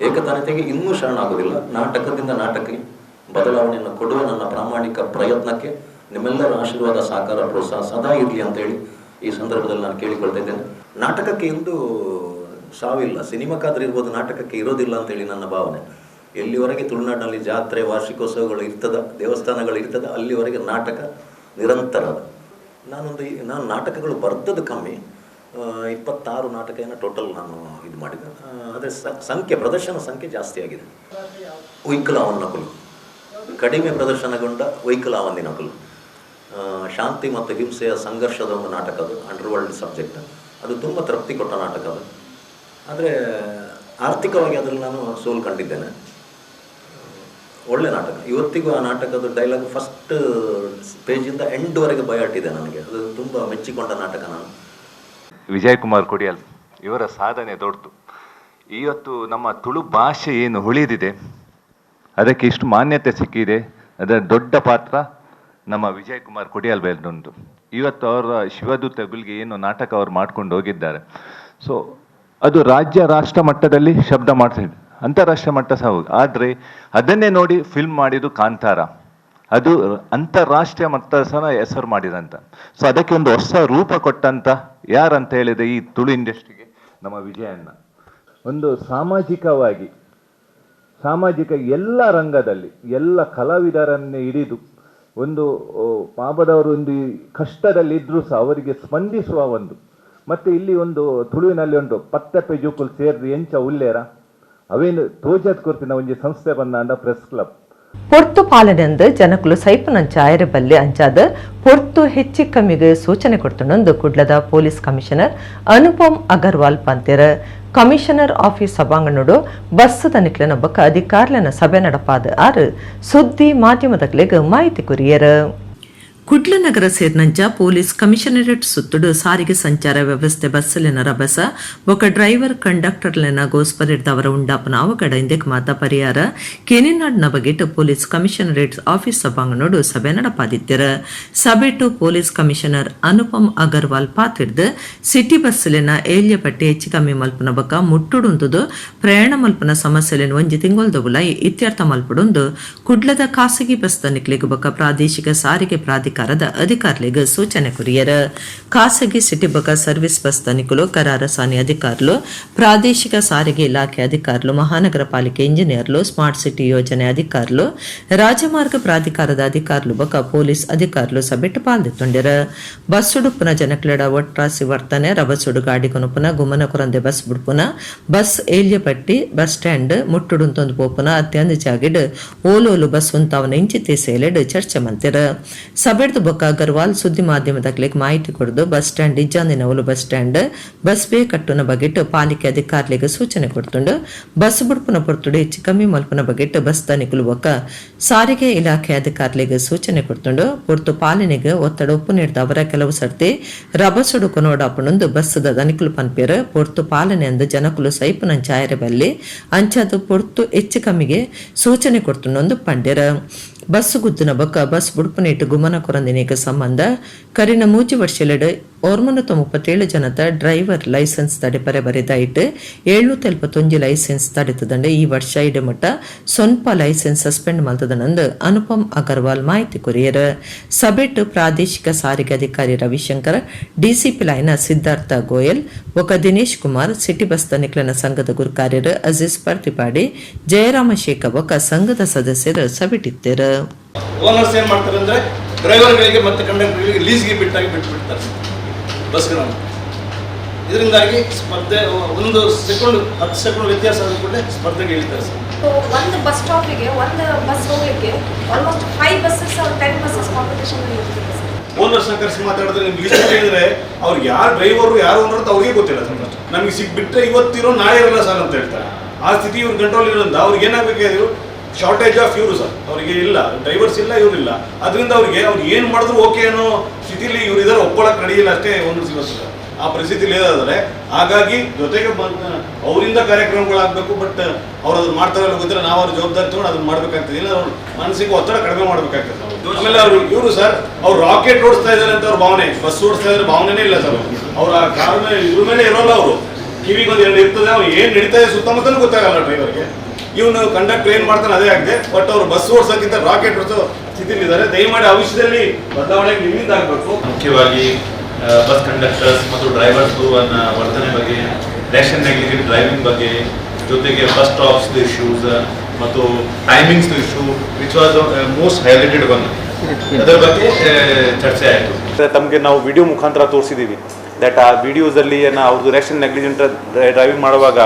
ಏಕತಾನತೆಗೆ ಇನ್ನೂ ಶರಣಾಗೋದಿಲ್ಲ. ನಾಟಕದಿಂದ ನಾಟಕಕ್ಕೆ ಬದಲಾವಣೆಯನ್ನು ಕೊಡುವ ನನ್ನ ಪ್ರಾಮಾಣಿಕ ಪ್ರಯತ್ನಕ್ಕೆ ನಿಮ್ಮೆಲ್ಲರ ಆಶೀರ್ವಾದ ಸಹಕಾರ ಪ್ರೋತ್ಸಾಹ ಸದಾ ಇರಲಿ ಅಂತ ಹೇಳಿ ಈ ಸಂದರ್ಭದಲ್ಲಿ ನಾನು ಕೇಳಿಕೊಳ್ತಾ ಇದ್ದೇನೆ. ನಾಟಕಕ್ಕೆ ಎಂದೂ ಸಾವಿಲ್ಲ. ಸಿನಿಮಾಕ್ಕಾದ್ರೆ ಇರ್ಬೋದು, ನಾಟಕಕ್ಕೆ ಇರೋದಿಲ್ಲ ಅಂತೇಳಿ ನನ್ನ ಭಾವನೆ. ಎಲ್ಲಿವರೆಗೆ ತುಳುನಾಡಿನಲ್ಲಿ ಜಾತ್ರೆ ವಾರ್ಷಿಕೋತ್ಸವಗಳು ಇರ್ತದ, ದೇವಸ್ಥಾನಗಳು ಇರ್ತದ, ಅಲ್ಲಿವರೆಗೆ ನಾಟಕ ನಿರಂತರ. ನಾನು ನಾಟಕಗಳು ಬರ್ತದ್ದು ಕಮ್ಮಿ. 26 ನಾಟಕ ಏನೋ ಟೋಟಲ್ ನಾನು ಇದು ಮಾಡಿದ್ದೆ. ಆದರೆ ಪ್ರದರ್ಶನ ಸಂಖ್ಯೆ ಜಾಸ್ತಿ ಆಗಿದೆ. ಉಯ್ಕಲಾವನ್ನಕುಲು ಕಡಿಮೆ ಪ್ರದರ್ಶನಗೊಂಡ ವೈಕಲಾವಂದಿನಕುಲು ಶಾಂತಿ ಮತ್ತು ಹಿಂಸೆಯ ಸಂಘರ್ಷದ ಒಂದು ನಾಟಕ. ಅದು ಅಂಡರ್ವರ್ಲ್ಡ್ ಸಬ್ಜೆಕ್ಟ್. ಅದು ತುಂಬ ತೃಪ್ತಿ ಕೊಟ್ಟ ನಾಟಕ ಅದು. ಆದರೆ ಆರ್ಥಿಕವಾಗಿ ಅದರಲ್ಲಿ ನಾನು ಸೋಲು ಕಂಡಿದ್ದೇನೆ. ಒಳ್ಳೆ ನಾಟಕ. ಇವತ್ತಿಗೂ ಆ ನಾಟಕದ ಡೈಲಾಗ್ ಫಸ್ಟ್ ಪೇಜಿಂದ ಎಂಡ್ವರೆಗೆ ಬಯಾಟಿದೆ ನನಗೆ. ಅದು ತುಂಬ ಮೆಚ್ಚಿಕೊಂಡ ನಾಟಕ. ನಾನು ವಿಜಯಕುಮಾರ್ ಕೊಡಿಯಾಲ್ ಇವರ ಸಾಧನೆ ದೊಡ್ಡದು. ಇವತ್ತು ನಮ್ಮ ತುಳು ಭಾಷೆ ಏನು ಉಳಿದಿದೆ ಅದಕ್ಕೆ ಇಷ್ಟು ಮಾನ್ಯತೆ ಸಿಕ್ಕಿದೆ. ಅದರ ದೊಡ್ಡ ಪಾತ್ರ ನಮ್ಮ ವಿಜಯಕುಮಾರ್ ಕೊಡಿಯಾಲ್ ಬೈಲ್ದುಂಟು. ಇವತ್ತು ಅವರ ಶಿವದೂತ ಗುಲ್ಗೆ ಏನು ನಾಟಕ ಅವರು ಮಾಡ್ಕೊಂಡು ಹೋಗಿದ್ದಾರೆ. ಸೊ ಅದು ರಾಷ್ಟ್ರ ಮಟ್ಟದಲ್ಲಿ ಶಬ್ದ ಮಾಡ್ತಿದೆ, ಅಂತಾರಾಷ್ಟ್ರೀಯ ಮಟ್ಟ ಸಹ ಹೌದು. ಆದರೆ ಅದನ್ನೇ ನೋಡಿ ಫಿಲ್ಮ್ ಮಾಡಿದ್ದು ಕಾಂತಾರ. ಅದು ಅಂತಾರಾಷ್ಟ್ರೀಯ ಮಟ್ಟ ಸಹ ಹೆಸರು ಮಾಡಿದಂತ. ಸೊ ಅದಕ್ಕೆ ಒಂದು ಹೊಸ ರೂಪ ಕೊಟ್ಟಂತ ಯಾರಂತ ಹೇಳಿದ್ರೆ ಈ ತುಳು ಇಂಡಸ್ಟ್ರಿಗೆ ನಮ್ಮ ವಿಜಯಣ್ಣ. ಒಂದು ಸಾಮಾಜಿಕ ಎಲ್ಲ ರಂಗದಲ್ಲಿ ಎಲ್ಲ ಕಲಾವಿದರನ್ನೇ ಹಿಡಿದು ಒಂದು ಪಾಪದವರು ಒಂದು ಕಷ್ಟದಲ್ಲಿದ್ದರೂ ಸಹ ಅವರಿಗೆ ಸ್ಪಂದಿಸುವ ಒಂದು. ಮತ್ತು ಇಲ್ಲಿ ಒಂದು ತುಳುವಿನಲ್ಲಿ ಒಂದು 10 ಪೇಜುಕುಲು ಸೇರಿ ಎಂಚ ಉಲ್ಲೇರ ಅವೇನು ತೋಜದ್ ಕೊರ್ತಿನ ಒಂಜಿ ಸಂಸ್ಥೆ ಬಂದ ಪ್ರೆಸ್ ಕ್ಲಬ್ ಪೊರ್ತು ಪಾಲನೆಂದು ಜನಕುಲು ಸೈಪನಂಚ ಆಯರಬಲ್ಲೆ ಅಂಚಾದ ಪೊರ್ತು ಹೆಚ್ಚಿ ಕಮ್ಮಿಗೆ ಸೂಚನೆ ಕೊಡ್ತನೊಂದು ಕುಡ್ಲದ ಪೊಲೀಸ್ ಕಮಿಷನರ್ ಅನುಪಮ್ ಅಗರ್ವಾಲ್ ಪಂತೆರ. ಕಮಿಷನರ್ ಆಫೀಸ್ ಸಭಾಂಗಣಡು ಬಸ್ಸದ ನಿಕ್ಲಿನ ಬೊಕ್ಕ ಅಧಿಕಾರ್ಲನ ಸಭೆ ನಡಪಾದ ಆರು ಸುದ್ದಿ ಮಾಧ್ಯಮದಗಳಿಗೆ ಮಾಹಿತಿ ಕುರಿಯರ. ಕುಡ್ಲ ನಗರ ಸೇರಿನಂಚ ಪೊಲೀಸ್ ಕಮಿಷನರೇಟ್ ಸುತ್ತುಡು ಸಾರಿಗೆ ಸಂಚಾರ ವ್ಯವಸ್ಥೆ ಬಸ್ಸಲಿನ ರಭಸ ಬೊಕ ಡ್ರೈವರ್ ಕಂಡಕ್ಟರ್ಲಿನ ಗೋಸ್ಪರಿಡ್ದವರ ಉಂಡಾಪನ ಅವಘಡ ಇಂದಕ್ಕೆ ಮಾತ ಪರಿಹಾರ ಕೆನಿನಾಡ್ನ ಬಗೆಟ್ ಪೊಲೀಸ್ ಕಮಿಷನರೇಟ್ ಆಫೀಸ್ ಸಭಾಂಗಣೋಡು ಸಭೆ ನಡಪಾದಿತ್ತರ. ಸಭೆಟು ಪೊಲೀಸ್ ಕಮಿಷನರ್ ಅನುಪಮ್ ಅಗರ್ವಾಲ್ ಪಾತಿರ್ದು ಸಿಟಿ ಬಸ್ಸಲಿನ ಏಲ್ಯ ಪಟ್ಟಿ ಹೆಚ್ಚು ಕಮ್ಮಿ ಮಲ್ಪನ ಬೊಕ ಮುಟ್ಟುಡುಂದುದು ಪ್ರಯಾಣ ಮಲ್ಪನ ಸಮಸ್ಯೆಲಿನ ಒಂಜಿ ತಿಂಗೊಲ್ದ ಬುಲಾಯಿ ಇತ್ಯರ್ಥ ಮಲ್ಪುಡುಂದು ಕುಡ್ಲದ ಖಾಸಗಿ ಬಸ್ ತನಿಖೆಗೆ ಬೊಕ ಪ್ರಾದೇಶಿಕ ಸಾರಿಗೆ ಪ್ರಾಧಿಕಾರ ಪ್ರಾಧಿಕಾರದ ಅಧಿಕಾರಿಗಳಿಗೆ ಸೂಚನೆ ಕೊರಿಯರ ಖಾಸಗಿ ಸಿಟಿ ಬಸ್ ಸರ್ವಿಸ್ ಬಸ್ ತನಿಖುಲು ಕರಾರ ಸಾನಿ ಅಧಿಕಾరులు ಪ್ರಾದೇಶಿಕ ಸಾರಿಗೆ ಇಲಾಖೆ ಅಧಿಕಾరులు ಮಹಾನಗರ ಪಾಲಿಕೆ ಇಂಜಿನಿಯರ್లు ಸ್ಮಾರ್ಟ್ ಸಿಟಿ ಯೋಜನೆ ಅಧಿಕಾరులు ರಾಜಮಾರ್ಗ ಪ್ರಾಧಿಕಾರದ ಅಧಿಕಾరులు ಬಕ ಪೊಲೀಸ್ ಅಧಿಕಾరులు ಸಭೆಟ್ ಪಾಲ್ದೊಂಡಿರ ಬಸ್ ಉಡುಪುನ ಜನಕ್ಲೆಡ ಒಟ್ರಾಸಿ ವರ್ತನೆ ರಬಸುಡು ಗಾಡಿ ಕೊನುಪುನ ಗುಮ್ಮನ ಕೊರಂದೆ ಬಸ್ ಬುಡ್ಪುನ ಬಸ್ ಏಲ್ಯಪಟ್ಟಿ ಬಸ್ ಸ್ಟ್ಯಾಂಡ್ ಮುಟ್ಟುಡುಂತೊಂದು ಪೋಪುನ ಅತ್ಯಂತ ಜಾಗಿಡ್ ಓಲೋಲು ಬಸ್ ಉಂತಾವನ ಇಂಚಿತೆ ಸೇಲೆಡ್ ಚರ್ಚೆ ಮಂತಿರ ಸಭೆಡ್ದು ಬೊಕ್ಕ ಅಗರ್ವಾಲ್ ಸುದ್ದಿ ಮಾಧ್ಯಮದಕ್ಲಿಗೆ ಮಾಹಿತಿ ಕೊಡದು ಬಸ್ ಸ್ಟ್ಯಾಂಡ್ ಇಜ್ಜಾಂದಿನ ಒಲು ಬಸ್ ಸ್ಟ್ಯಾಂಡ್ ಬಸ್ ಬೇ ಕಟ್ಟುನ ಬಗೆಟ್ ಪಾಲಿಕೆ ಅಧಿಕಾರಿಗಳಿಗೆ ಸೂಚನೆ ಕೊಡ್ತುಂಡು ಬಸ್ ಬುಡ್ಪುನ ಪೊರ್ತುಡು ಹೆಚ್ಚು ಕಮ್ಮಿ ಮಲ್ಪುನ ಬಗೆಟ್ ಬಸ್ ತನಿಖುಲು ಬೊಕ್ಕ ಸಾರಿಗೆ ಇಲಾಖೆ ಅಧಿಕಾರಿಗಳಿಗೆ ಸೂಚನೆ ಕೊಡ್ತುಂಡು ಪೊರ್ತು ಪಾಲನೆಗೆ ಒತ್ತಡ ಒಪ್ಪು ನೀಡಿದ ಅವರ ಕೆಲವು ಸರ್ತಿ ರಬಸುಡು ಕೊನೋಡಾಪುಣಂದು ಬಸ್ಸದ ತನಿಖುಲು ಪನ್ಪೇರ ಪೊರ್ತು ಪಾಲನೆ ಅಂದು ಜನಕುಲು ಸೈಪುನಂಚ ಆಯರ ಬಲ್ಲಿ ಅಂಚದು ಪೊರ್ತು ಹೆಚ್ಚು ಕಮ್ಮಿಗೆ ಸೂಚನೆ ಕೊಡ್ತುಂಡು ಪಂಡ್ಯರ ಬಸ್ ಗುದ್ದಿನ ಬೊಕ್ಕ ಬಸ್ ಬುಡ್ಪುನೇಟು ಗುಮನ ಕೊರಂದಿನೇಕ ಸಂಬಂಧ ಕರಿನ 3 ವರ್ಷಲೆಡ್ 937 ಜನತ ಡ್ರೈವರ್ ಲೈಸೆನ್ಸ್ ತಡೆ ಪರೆ ಬರೆದಾಯಿಟ್ಟು 771 ಲೈಸೆನ್ಸ್ ತಡೆತದಂಡೆ ಈ ವರ್ಷ ಇಡಮಟ್ಟ ಸ್ವಲ್ಪ ಲೈಸೆನ್ಸ್ ಸಸ್ಪೆಂಡ್ ಮಲ್ತದನಂದು ಅನುಪಮ್ ಅಗರ್ವಾಲ್ ಮಾಹಿತಿ ಕೊರಿಯರ ಸಭೆಟ್ ಪ್ರಾದೇಶಿಕ ಸಾರಿಗೆ ಅಧಿಕಾರಿ ರವಿಶಂಕರ್ ಡಿಸಿಪಿ ಲೈನ ಸಿದ್ಧಾರ್ಥ ಗೋಯಲ್ ಒಕ ದಿನೇಶ್ ಕುಮಾರ್ ಸಿಟಿ ಬಸ್ ತನಿಖಲನ ಸಂಘದ ಗುರುಕಾರ್ಯರು ಅಜೀಜ್ ಪರ್ತಿಪಾಡಿ ಜಯರಾಮ ಶೇಖ ಒಕ ಸಂಘದ ಸದಸ್ಯರು ಸಭೆಟಿದ್ದರು. ಓನರ್ಸ್ ಏನು ಮಾಡ್ತಾರೆ ಅಂದರೆ ಡ್ರೈವರ್ಗಳಿಗೆ ಮತ್ತು ಕಂಡಕ್ಟರ್ಗಳಿಗೆ ಲೀಸ್ಗೆ ಬಿಟ್ಬಿಡ್ತಾರೆ ಬಸ್ಗಳನ್ನು. ಇದರಿಂದಾಗಿ ಸ್ಪರ್ಧೆ 1 ಸೆಕೆಂಡ್ 10 ಸೆಕೆಂಡ್ ವ್ಯತ್ಯಾಸ ಆದ ಕೂಡ ಸ್ಪರ್ಧೆಗೆ ಇಳಿತಾರೆ ಸರ್. ಒಂದು ಬಸ್ ಸ್ಟಾಪಿಗೆ ಒಂದು ಬಸ್ ಹೋಗಲಿಕ್ಕೆ almost 5 buses or 10 buses competition ಇರುತ್ತೆ. ಓನರ್ಸ್ನ ಕರೆಸಿ ಮಾತಾಡಿದ್ರೆ ನಿಮ್ಗೆ ಲಿಸ್ಟ್ ಹೇಳಿದ್ರೆ ಅವ್ರಿಗೆ ಯಾರು ಡ್ರೈವರು ಯಾರು ಓನರ್ ಅಂತ ಅವ್ರಿಗೆ ಗೊತ್ತಿಲ್ಲ ಸರ್. ನಮಗೆ ಸಿಕ್ಬಿಟ್ರೆ ಇವತ್ತಿರೋ ನಾಳೆ ಇರಲ್ಲ ಸರ್ ಅಂತ ಹೇಳ್ತಾರೆ. ಆ ಸ್ಥಿತಿ ಇವ್ರ ಕಂಟ್ರೋಲ್ ಇರೋದ್ರಿಂದ ಅವ್ರಿಗೆ ಏನಾಗಬೇಕಾದ್ರು ಶಾರ್ಟೇಜ್ ಆಫ್ ಇವರು ಸರ್. ಅವರಿಗೆ ಇಲ್ಲ ಡ್ರೈವರ್ಸ್ ಇಲ್ಲ, ಇವರಿಲ್ಲ. ಅದರಿಂದ ಅವ್ರು ಏನು ಮಾಡಿದ್ರು ಓಕೆ ಅನ್ನೋ ಸ್ಥಿತಿಲಿ ಇವ್ರು ಇದ್ದಾರೆ, ಒಪ್ಕೊಳ್ಳೋಕೆ ನಡೆಯಿಲ್ಲ ಅಷ್ಟೇ ಒಂದು ಸಿಗುತ್ತೆ. ಆ ಪರಿಸ್ಥಿತಿಲಿ ಏನಾದರೆ ಹಾಗಾಗಿ ಜೊತೆಗೆ ಅವರಿಂದ ಕಾರ್ಯಕ್ರಮಗಳಾಗಬೇಕು. ಬಟ್ ಅವ್ರು ಅದನ್ನು ಮಾಡ್ತಾರಲ್ಲ ಗೊತ್ತಿಲ್ಲ, ನಾವು ಅವ್ರ ಜವಾಬ್ದಾರಿ ತೊಗೊಂಡು ಅದನ್ನು ಮಾಡಬೇಕಾಗ್ತದೆ. ಇಲ್ಲ ಅವ್ರು ಮಾನಸಿಕ ಒತ್ತಡ ಕಡಿಮೆ ಮಾಡಬೇಕಾಗ್ತದೆ. ಆಮೇಲೆ ಇವರು ಸರ್ ಅವ್ರು ರಾಕೆಟ್ ಓಡಿಸ್ತಾ ಇದ್ದಾರೆ ಅಂತ ಅವ್ರ ಭಾವನೆ, ಬಸ್ ಓಡಿಸ್ತಾ ಇದ್ದಾರೆ ಭಾವನೆನೇ ಇಲ್ಲ ಸರ್. ಅವ್ರ ಆ ಕಾರ್ ಮೇಲೆ ಇದ್ರ ಮೇಲೆ ಇರೋಲ್ಲ. ಅವರು ಕಿವಿಗೆ ಒಂದು 2 ಇರ್ತದೆ, ಅವ್ರು ಏನು ನಡೀತಾ ಇದೆ ಸುತ್ತಮುತ್ತಲೂ ಗೊತ್ತಾಗಲ್ಲ ಡ್ರೈವರ್ಗೆ. ಇವನು ಕಂಡಕ್ಟರ್ ಏನು ಮಾಡ್ತಾನೆ ಅದೇ ಆಗಿದೆ. ಬಟ್ ಅವರು ಬಸ್ ಓಡಿಸೋಕ್ಕಿಂತ ರಾಕೆಟ್ ಓಡಿಸೋ ಸ್ಥಿತಿಲಿದ್ದಾರೆ. ದಯಮಾಡಿ ಆ ವಿಷಯದಲ್ಲಿ ಬದಲಾವಣೆಗೆ ನಿಮ್ಮಿಂದ ಆಗಬೇಕು. ಮುಖ್ಯವಾಗಿ ಬಸ್ ಕಂಡಕ್ಟರ್ಸ್ ಮತ್ತು ಡ್ರೈವರ್ಸ್ ವರ್ತನೆ ಬಗ್ಗೆ, ರ್ಯಾಷನ್ ನೆಗ್ಲಿಜೆಂಟ್ ಡ್ರೈವಿಂಗ್ ಬಗ್ಗೆ, ಜೊತೆಗೆ ಬಸ್ ಸ್ಟಾಪ್ಸ್ ಇಶ್ಯೂಸ್ ಮತ್ತು timings issue which was most highlighted one, ಅದರ ಬಗ್ಗೆ ಚರ್ಚೆ ಆಯಿತು. ತಮಗೆ ನಾವು ವಿಡಿಯೋ ಮುಖಾಂತರ ತೋರಿಸಿದ್ದೀವಿ ದಟ್ ಆ ವಿಡಿಯೋಸಲ್ಲಿ ಅವ್ರದ್ದು ರ್ಯಾಷನ್ ನೆಗ್ಲಿಜೆಂಟ್ ಡ್ರೈವಿಂಗ್ ಮಾಡುವಾಗ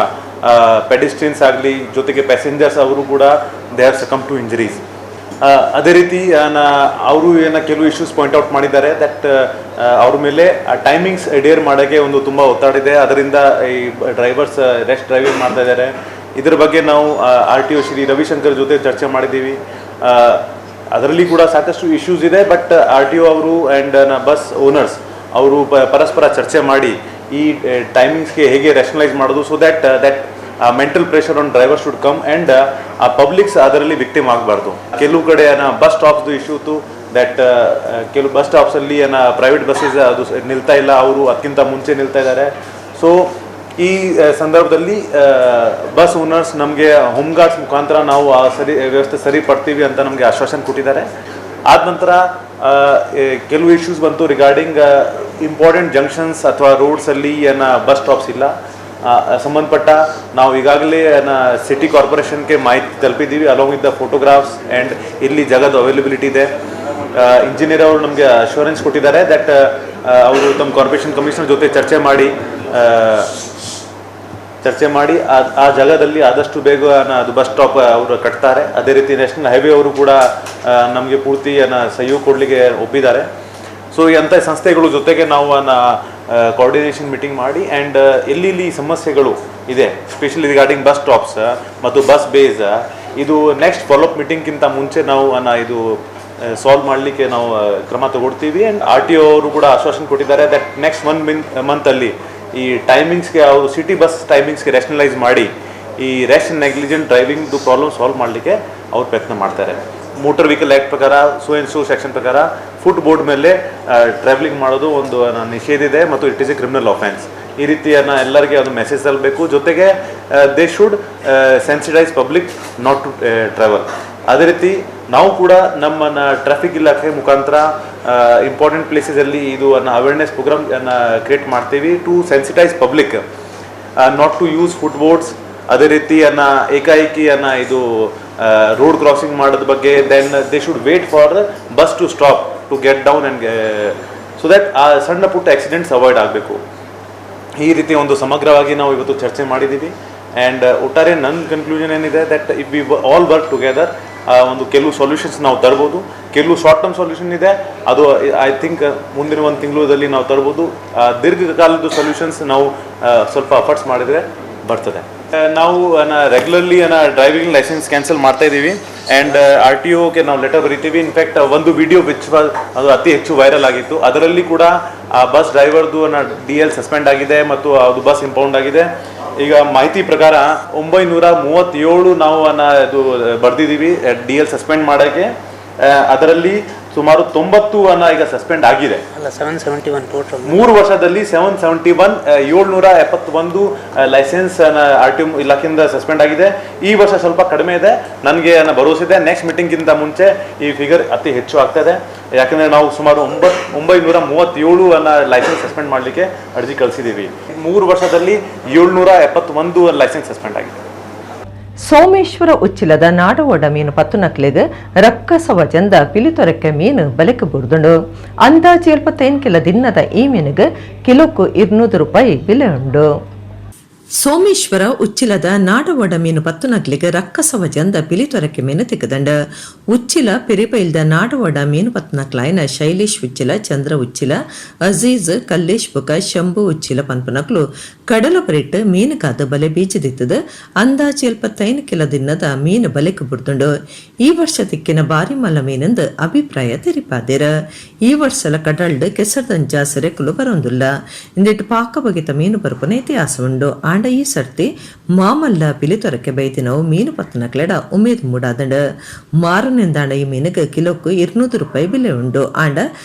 ಪೆಡಿಸ್ಟ್ರಿಯನ್ಸ್ ಆಗಲಿ ಜೊತೆಗೆ ಪ್ಯಾಸೆಂಜರ್ಸ್ ಅವರು ಕೂಡ they have succumb to injuries. ಅದೇ ರೀತಿ ಅವರು ಕೆಲವು ಇಶ್ಯೂಸ್ ಪಾಯಿಂಟ್ ಔಟ್ ಮಾಡಿದ್ದಾರೆ ದಟ್ ಅವ್ರ ಮೇಲೆ ಟೈಮಿಂಗ್ಸ್ ಎಡೇರ್ ಮಾಡೋಕ್ಕೆ ಒಂದು ತುಂಬ ಒತ್ತಡ ಇದೆ. ಅದರಿಂದ ಈ ಡ್ರೈವರ್ಸ್ ರ್ಯಾಶ್ ಡ್ರೈವಿಂಗ್ ಮಾಡ್ತಾ ಇದ್ದಾರೆ. ಇದರ ಬಗ್ಗೆ ನಾವು RTO ಶ್ರೀ ರವಿಶಂಕರ್ ಜೊತೆ ಚರ್ಚೆ ಮಾಡಿದ್ದೀವಿ. ಅದರಲ್ಲಿ ಕೂಡ ಸಾಕಷ್ಟು ಇಶ್ಯೂಸ್ ಇದೆ. ಬಟ್ RTO ಅವರು ಆ್ಯಂಡ್ ಬಸ್ ಓನರ್ಸ್ ಅವರು ಪರಸ್ಪರ ಚರ್ಚೆ ಮಾಡಿ ಈ ಟೈಮಿಂಗ್ಸ್ಗೆ ಹೇಗೆ ರ್ಯಾಷನಲೈಸ್ ಮಾಡೋದು so that mental pressure on driver should come and ಆ ಪಬ್ಲಿಕ್ಸ್ ಅದರಲ್ಲಿ ವಿಕ್ಟಿಮ್ ಆಗಬಾರ್ದು. ಕೆಲವು ಕಡೆ ಬಸ್ ಸ್ಟಾಪ್ಸ್ದು ಇಶ್ಯೂ ಇತ್ತು ದ್ಯಾಟ್ ಕೆಲವು ಬಸ್ ಸ್ಟಾಪ್ಸಲ್ಲಿ ಪ್ರೈವೇಟ್ ಬಸ್ಸಸ್ ಅದು ನಿಲ್ತಾ ಇಲ್ಲ, ಅವರು ಅದಕ್ಕಿಂತ ಮುಂಚೆ ನಿಲ್ತಾ ಇದ್ದಾರೆ. ಸೊ ಈ ಸಂದರ್ಭದಲ್ಲಿ ಬಸ್ ಓನರ್ಸ್ ನಮಗೆ ಹೋಮ್ ಗಾರ್ಡ್ಸ್ ಮುಖಾಂತರ ನಾವು ಆ ವ್ಯವಸ್ಥೆ ಸರಿಪಡ್ತೀವಿ ಅಂತ ನಮಗೆ ಆಶ್ವಾಸನೆ ಕೊಟ್ಟಿದ್ದಾರೆ. ಆದ ನಂತರ ಕೆಲವು ಇಶ್ಯೂಸ್ ಬಂತು ರಿಗಾರ್ಡಿಂಗ್ ಇಂಪಾರ್ಟೆಂಟ್ ಜಂಕ್ಷನ್ಸ್ ಅಥವಾ ರೋಡ್ಸಲ್ಲಿ ಬಸ್ ಸ್ಟಾಪ್ಸ್ ಇಲ್ಲ. ಸಂಬಂಧಪಟ್ಟ ನಾವು ಈಗಾಗಲೇ ಸಿಟಿ ಕಾರ್ಪೊರೇಷನ್ಗೆ ಮಾಹಿತಿ ತಲುಪಿದ್ದೀವಿ along with the photographs and ಇಲ್ಲಿ ಜಾಗದ ಅವೈಲಬಿಲಿಟಿ ಇದೆ. ಇಂಜಿನಿಯರ್ ಅವರು ನಮಗೆ ಅಶ್ಯೂರೆನ್ಸ್ ಕೊಟ್ಟಿದ್ದಾರೆ ದಟ್ ಅವರು ತಮ್ಮ ಕಾರ್ಪೊರೇಷನ್ ಕಮಿಷನರ್ ಜೊತೆ ಚರ್ಚೆ ಮಾಡಿ ಆ ಜಾಗದಲ್ಲಿ ಆದಷ್ಟು ಬೇಗ ಅದು ಬಸ್ ಸ್ಟಾಪ್ ಅವರು ಕಟ್ತಾರೆ. ಅದೇ ರೀತಿ ನ್ಯಾಷನಲ್ ಹೈವೇ ಅವರು ಕೂಡ ನಮಗೆ ಪೂರ್ತಿ ಸಹಯೋಗ ಕೊಡಲಿಕ್ಕೆ ಒಪ್ಪಿದ್ದಾರೆ. ಸೊ ಅಂಥ ಸಂಸ್ಥೆಗಳು ಜೊತೆಗೆ ನಾವು ಕೋಆರ್ಡಿನೇಷನ್ ಮೀಟಿಂಗ್ ಮಾಡಿ ಆ್ಯಂಡ್ ಎಲ್ಲಿ ಸಮಸ್ಯೆಗಳು ಇದೆ ಸ್ಪೆಷಲಿ ರಿಗಾರ್ಡಿಂಗ್ ಬಸ್ ಸ್ಟಾಪ್ಸ್ ಮತ್ತು ಬಸ್ ಬೇಸ್ ಇದು ನೆಕ್ಸ್ಟ್ ಫಾಲೋಅಪ್ ಮೀಟಿಂಗ್ಗಿಂತ ಮುಂಚೆ ನಾವು ಇದು ಸಾಲ್ವ್ ಮಾಡಲಿಕ್ಕೆ ನಾವು ಕ್ರಮ ತಗೊಳ್ತೀವಿ. ಆ್ಯಂಡ್ RTO ಅವರು ಕೂಡ ಆಶ್ವಾಸನೆ ಕೊಟ್ಟಿದ್ದಾರೆ ದಟ್ ನೆಕ್ಸ್ಟ್ 1 ಮಂತಲ್ಲಿ ಈ ಟೈಮಿಂಗ್ಸ್ಗೆ ಅವರು ಸಿಟಿ ಬಸ್ ಟೈಮಿಂಗ್ಸ್ಗೆ ರ್ಯಾಷನಲೈಸ್ ಮಾಡಿ ಈ ರ್ಯಾಶ್ ನೆಗ್ಲಿಜೆಂಟ್ ಡ್ರೈವಿಂಗ್ದು ಪ್ರಾಬ್ಲಮ್ ಸಾಲ್ವ್ ಮಾಡಲಿಕ್ಕೆ ಅವ್ರು ಪ್ರಯತ್ನ ಮಾಡ್ತಾರೆ. ಮೋಟರ್ ವೆಹಿಕಲ್ ಆ್ಯಕ್ಟ್ ಪ್ರಕಾರ ಸೋ ಸೆಕ್ಷನ್ ಪ್ರಕಾರ ಫುಟ್ ಬೋರ್ಡ್ ಮೇಲೆ ಟ್ರಾವೆಲಿಂಗ್ ಮಾಡೋದು ಒಂದು ನಿಷೇಧ ಇದೆ ಮತ್ತು it is a criminal offence. ಈ ರೀತಿಯನ್ನು ಎಲ್ಲರಿಗೆ ಅದು ಮೆಸೇಜ್ ತಲುಪಬೇಕು. ಜೊತೆಗೆ they should sensitise public not to travel. ಅದೇ ರೀತಿ ನಾವು ಕೂಡ ನಮ್ಮನ್ನು ಟ್ರಾಫಿಕ್ ಇಲಾಖೆ ಮುಖಾಂತರ ಇಂಪಾರ್ಟೆಂಟ್ ಪ್ಲೇಸಸಲ್ಲಿ ಇದು ಅವೇರ್ನೆಸ್ ಪ್ರೋಗ್ರಾಮ್ ಕ್ರಿಯೇಟ್ ಮಾಡ್ತೀವಿ to sensitise public not to use footboards. ಅದೇ ರೀತಿ ಏಕಾಏಕಿ ಇದು ರೋಡ್ ಕ್ರಾಸಿಂಗ್ ಮಾಡೋದ್ರ ಬಗ್ಗೆ then they should wait for bus to stop to get down and so that ಆ ಸಣ್ಣ ಪುಟ್ಟ ಆಕ್ಸಿಡೆಂಟ್ಸ್ ಅವಾಯ್ಡ್ ಆಗಬೇಕು. ಈ ರೀತಿ ಒಂದು ಸಮಗ್ರವಾಗಿ ನಾವು ಇವತ್ತು ಚರ್ಚೆ ಮಾಡಿದ್ದೀವಿ. ಆ್ಯಂಡ್ ಒಟ್ಟಾರೆ ನನ್ನ ಕನ್ಕ್ಲೂಷನ್ ಏನಿದೆ that if we all work together ಒಂದು ಕೆಲವು ಸೊಲ್ಯೂಷನ್ಸ್ ನಾವು ತರ್ಬೋದು. ಕೆಲವು ಶಾರ್ಟ್ ಟರ್ಮ್ ಸೊಲ್ಯೂಷನ್ ಇದೆ, ಅದು ಐ ಥಿಂಕ್ ಮುಂದಿನ ಒಂದು ತಿಂಗಳಲ್ಲಿ ನಾವು ತರ್ಬೋದು. ದೀರ್ಘಕಾಲದ ಸೊಲ್ಯೂಷನ್ಸ್ ನಾವು ಸ್ವಲ್ಪ ಅಫರ್ಟ್ಸ್ ಮಾಡಿದರೆ ಬರ್ತದೆ. ನಾವು ರೆಗ್ಯುಲರ್ಲಿ ಡ್ರೈವಿಂಗ್ ಲೈಸೆನ್ಸ್ ಕ್ಯಾನ್ಸಲ್ ಮಾಡ್ತಾ ಇದ್ದೀವಿ. ಆ್ಯಂಡ್ RTOಗೆ ನಾವು ಲೆಟರ್ ಬರೀತೀವಿ. ಇನ್ಫ್ಯಾಕ್ಟ್ ಒಂದು ವಿಡಿಯೋ ಅದು ಅತಿ ಹೆಚ್ಚು ವೈರಲ್ ಆಗಿತ್ತು. ಅದರಲ್ಲಿ ಕೂಡ ಆ ಬಸ್ ಡ್ರೈವರ್ದು DL ಸಸ್ಪೆಂಡ್ ಆಗಿದೆ ಮತ್ತು ಅದು ಬಸ್ ಇಂಪೌಂಡ್ ಆಗಿದೆ. ಈಗ ಮಾಹಿತಿ ಪ್ರಕಾರ 937 ನಾವು ಇದು ಬರೆದಿದ್ದೀವಿ DL ಸಸ್ಪೆಂಡ್ ಮಾಡೋಕ್ಕೆ. ಅದರಲ್ಲಿ ಸುಮಾರು 90 ಈಗ ಸಸ್ಪೆಂಡ್ ಆಗಿದೆ. 771 ಟೋಟಲ್ 3 ವರ್ಷದಲ್ಲಿ 771 771 ಲೈಸೆನ್ಸ್ RTO ಇಲಾಖೆಯಿಂದ ಸಸ್ಪೆಂಡ್ ಆಗಿದೆ. ಈ ವರ್ಷ ಸ್ವಲ್ಪ ಕಡಿಮೆ ಇದೆ. ನನಗೆ ಭರವಸೆ ಇದೆ ನೆಕ್ಸ್ಟ್ ಮೀಟಿಂಗ್ಗಿಂತ ಮುಂಚೆ ಈ ಫಿಗರ್ ಅತಿ ಹೆಚ್ಚು ಆಗ್ತದೆ. ಯಾಕಂದರೆ ನಾವು ಸುಮಾರು 937 ಲೈಸೆನ್ಸ್ ಸಸ್ಪೆಂಡ್ ಮಾಡಲಿಕ್ಕೆ ಅರ್ಜಿ ಕಳಿಸಿದ್ದೀವಿ. 3 ವರ್ಷದಲ್ಲಿ 771 ಲೈಸೆನ್ಸ್ ಸಸ್ಪೆಂಡ್ ಆಗಿದೆ. ಸೋಮೇಶ್ವರ ಉಚ್ಚಿಲದ ನಾಡೋಡ ಮೀನು ಪತ್ತುನಕ್ಲೆಗ್ ರಕ್ಕಸವ ಜಂದ ಪಿಲಿತೊರಕ್ಕೆ ಮೀನು ಬಲೆಕ್ ಬುರ್ದುಂಡು. ಅಂದಾಜು 75 ಕಿಲೋ ದಿನದ ಈ ಮೀನಿಗೆ ಕಿಲೋಕ್ಕೂ 200 ರೂಪಾಯಿ ಬೆಲೆ ಉಂಡು. ಸೋಮೇಶ್ವರ ಉಚ್ಚಿಲದ ನಾಡವಡ ಮೀನು ಪತ್ತುನಗ್ಲಿಗೆ ರಕ್ಕಸವ ಜಂದ ಪಿಲಿತೊರಕ್ಕೆ ಮೀನು ತಿಕ್ಕದಂಡ. ಉಚ್ಚಿಲ ಪಿರಿಪೈಲ್ದ ನಾಡವಡ ಮೀನು ಪತ್ತನಕ್ಲಾಯನ ಶೈಲೇಶ್ ಉಚ್ಚಿಲ, ಚಂದ್ರ ಉಚ್ಚಿಲ, ಅಜೀಜ್, ಕಲ್ಲೇಶ್ ಬುಕ, ಶಂಭು ಉಚ್ಚಿಲ ಪನ್ಪನಕ್ಲು ಕಡಲ ಪರಿಟ್ಟು ಮೀನುಗಾದ ಬಲೆ ಬೀಜದಿತ್ತದ. ಅಂದಾಜು 75 ಕಿಲೋ ದಿನದ ಮೀನು ಬಲೆಕ್ ಬುಡ್ದುಂಡು. ಈ ವರ್ಷ ತಿಕ್ಕಿನ ಬಾರಿ ಮಲ್ಲ ಮೀನೆಂದು ಅಭಿಪ್ರಾಯ ತೆರಿಪಾದೇರ. ಈ ವರ್ಷಲ ಕಡಲ್ಡ್ ಕೆಸರ್ದಂಜ ಸೆರೆಕುಲು ಬರೋಂದಿಲ್ಲ. ಇಂದಿಟ್ಟು ಪಾಕ ಬಗೆತ ಮೀನು ಬರುಪನ ಇತಿಹಾಸ ಉಂಡು. ಆಂಡ ಈ ಸರ್ತಿ ಮಾಮಲ್ಲ ಪಿಲಿತೊರಕ್ಕೆ ಬೈತಿನವು ಮೀನು ಪತ್ತನಕ್ಲೆಡ ಉಮೇದ್ ಮೂಡಾದಂಡ. ಮಾರನೆಂದಾಂಡ ಈ ಮೀನಿಗೆ ಕಿಲೋಕ್ಕೂ 200 ರೂಪಾಯಿ ಬೆಲೆ ಉಂಡು. ಆಂಡ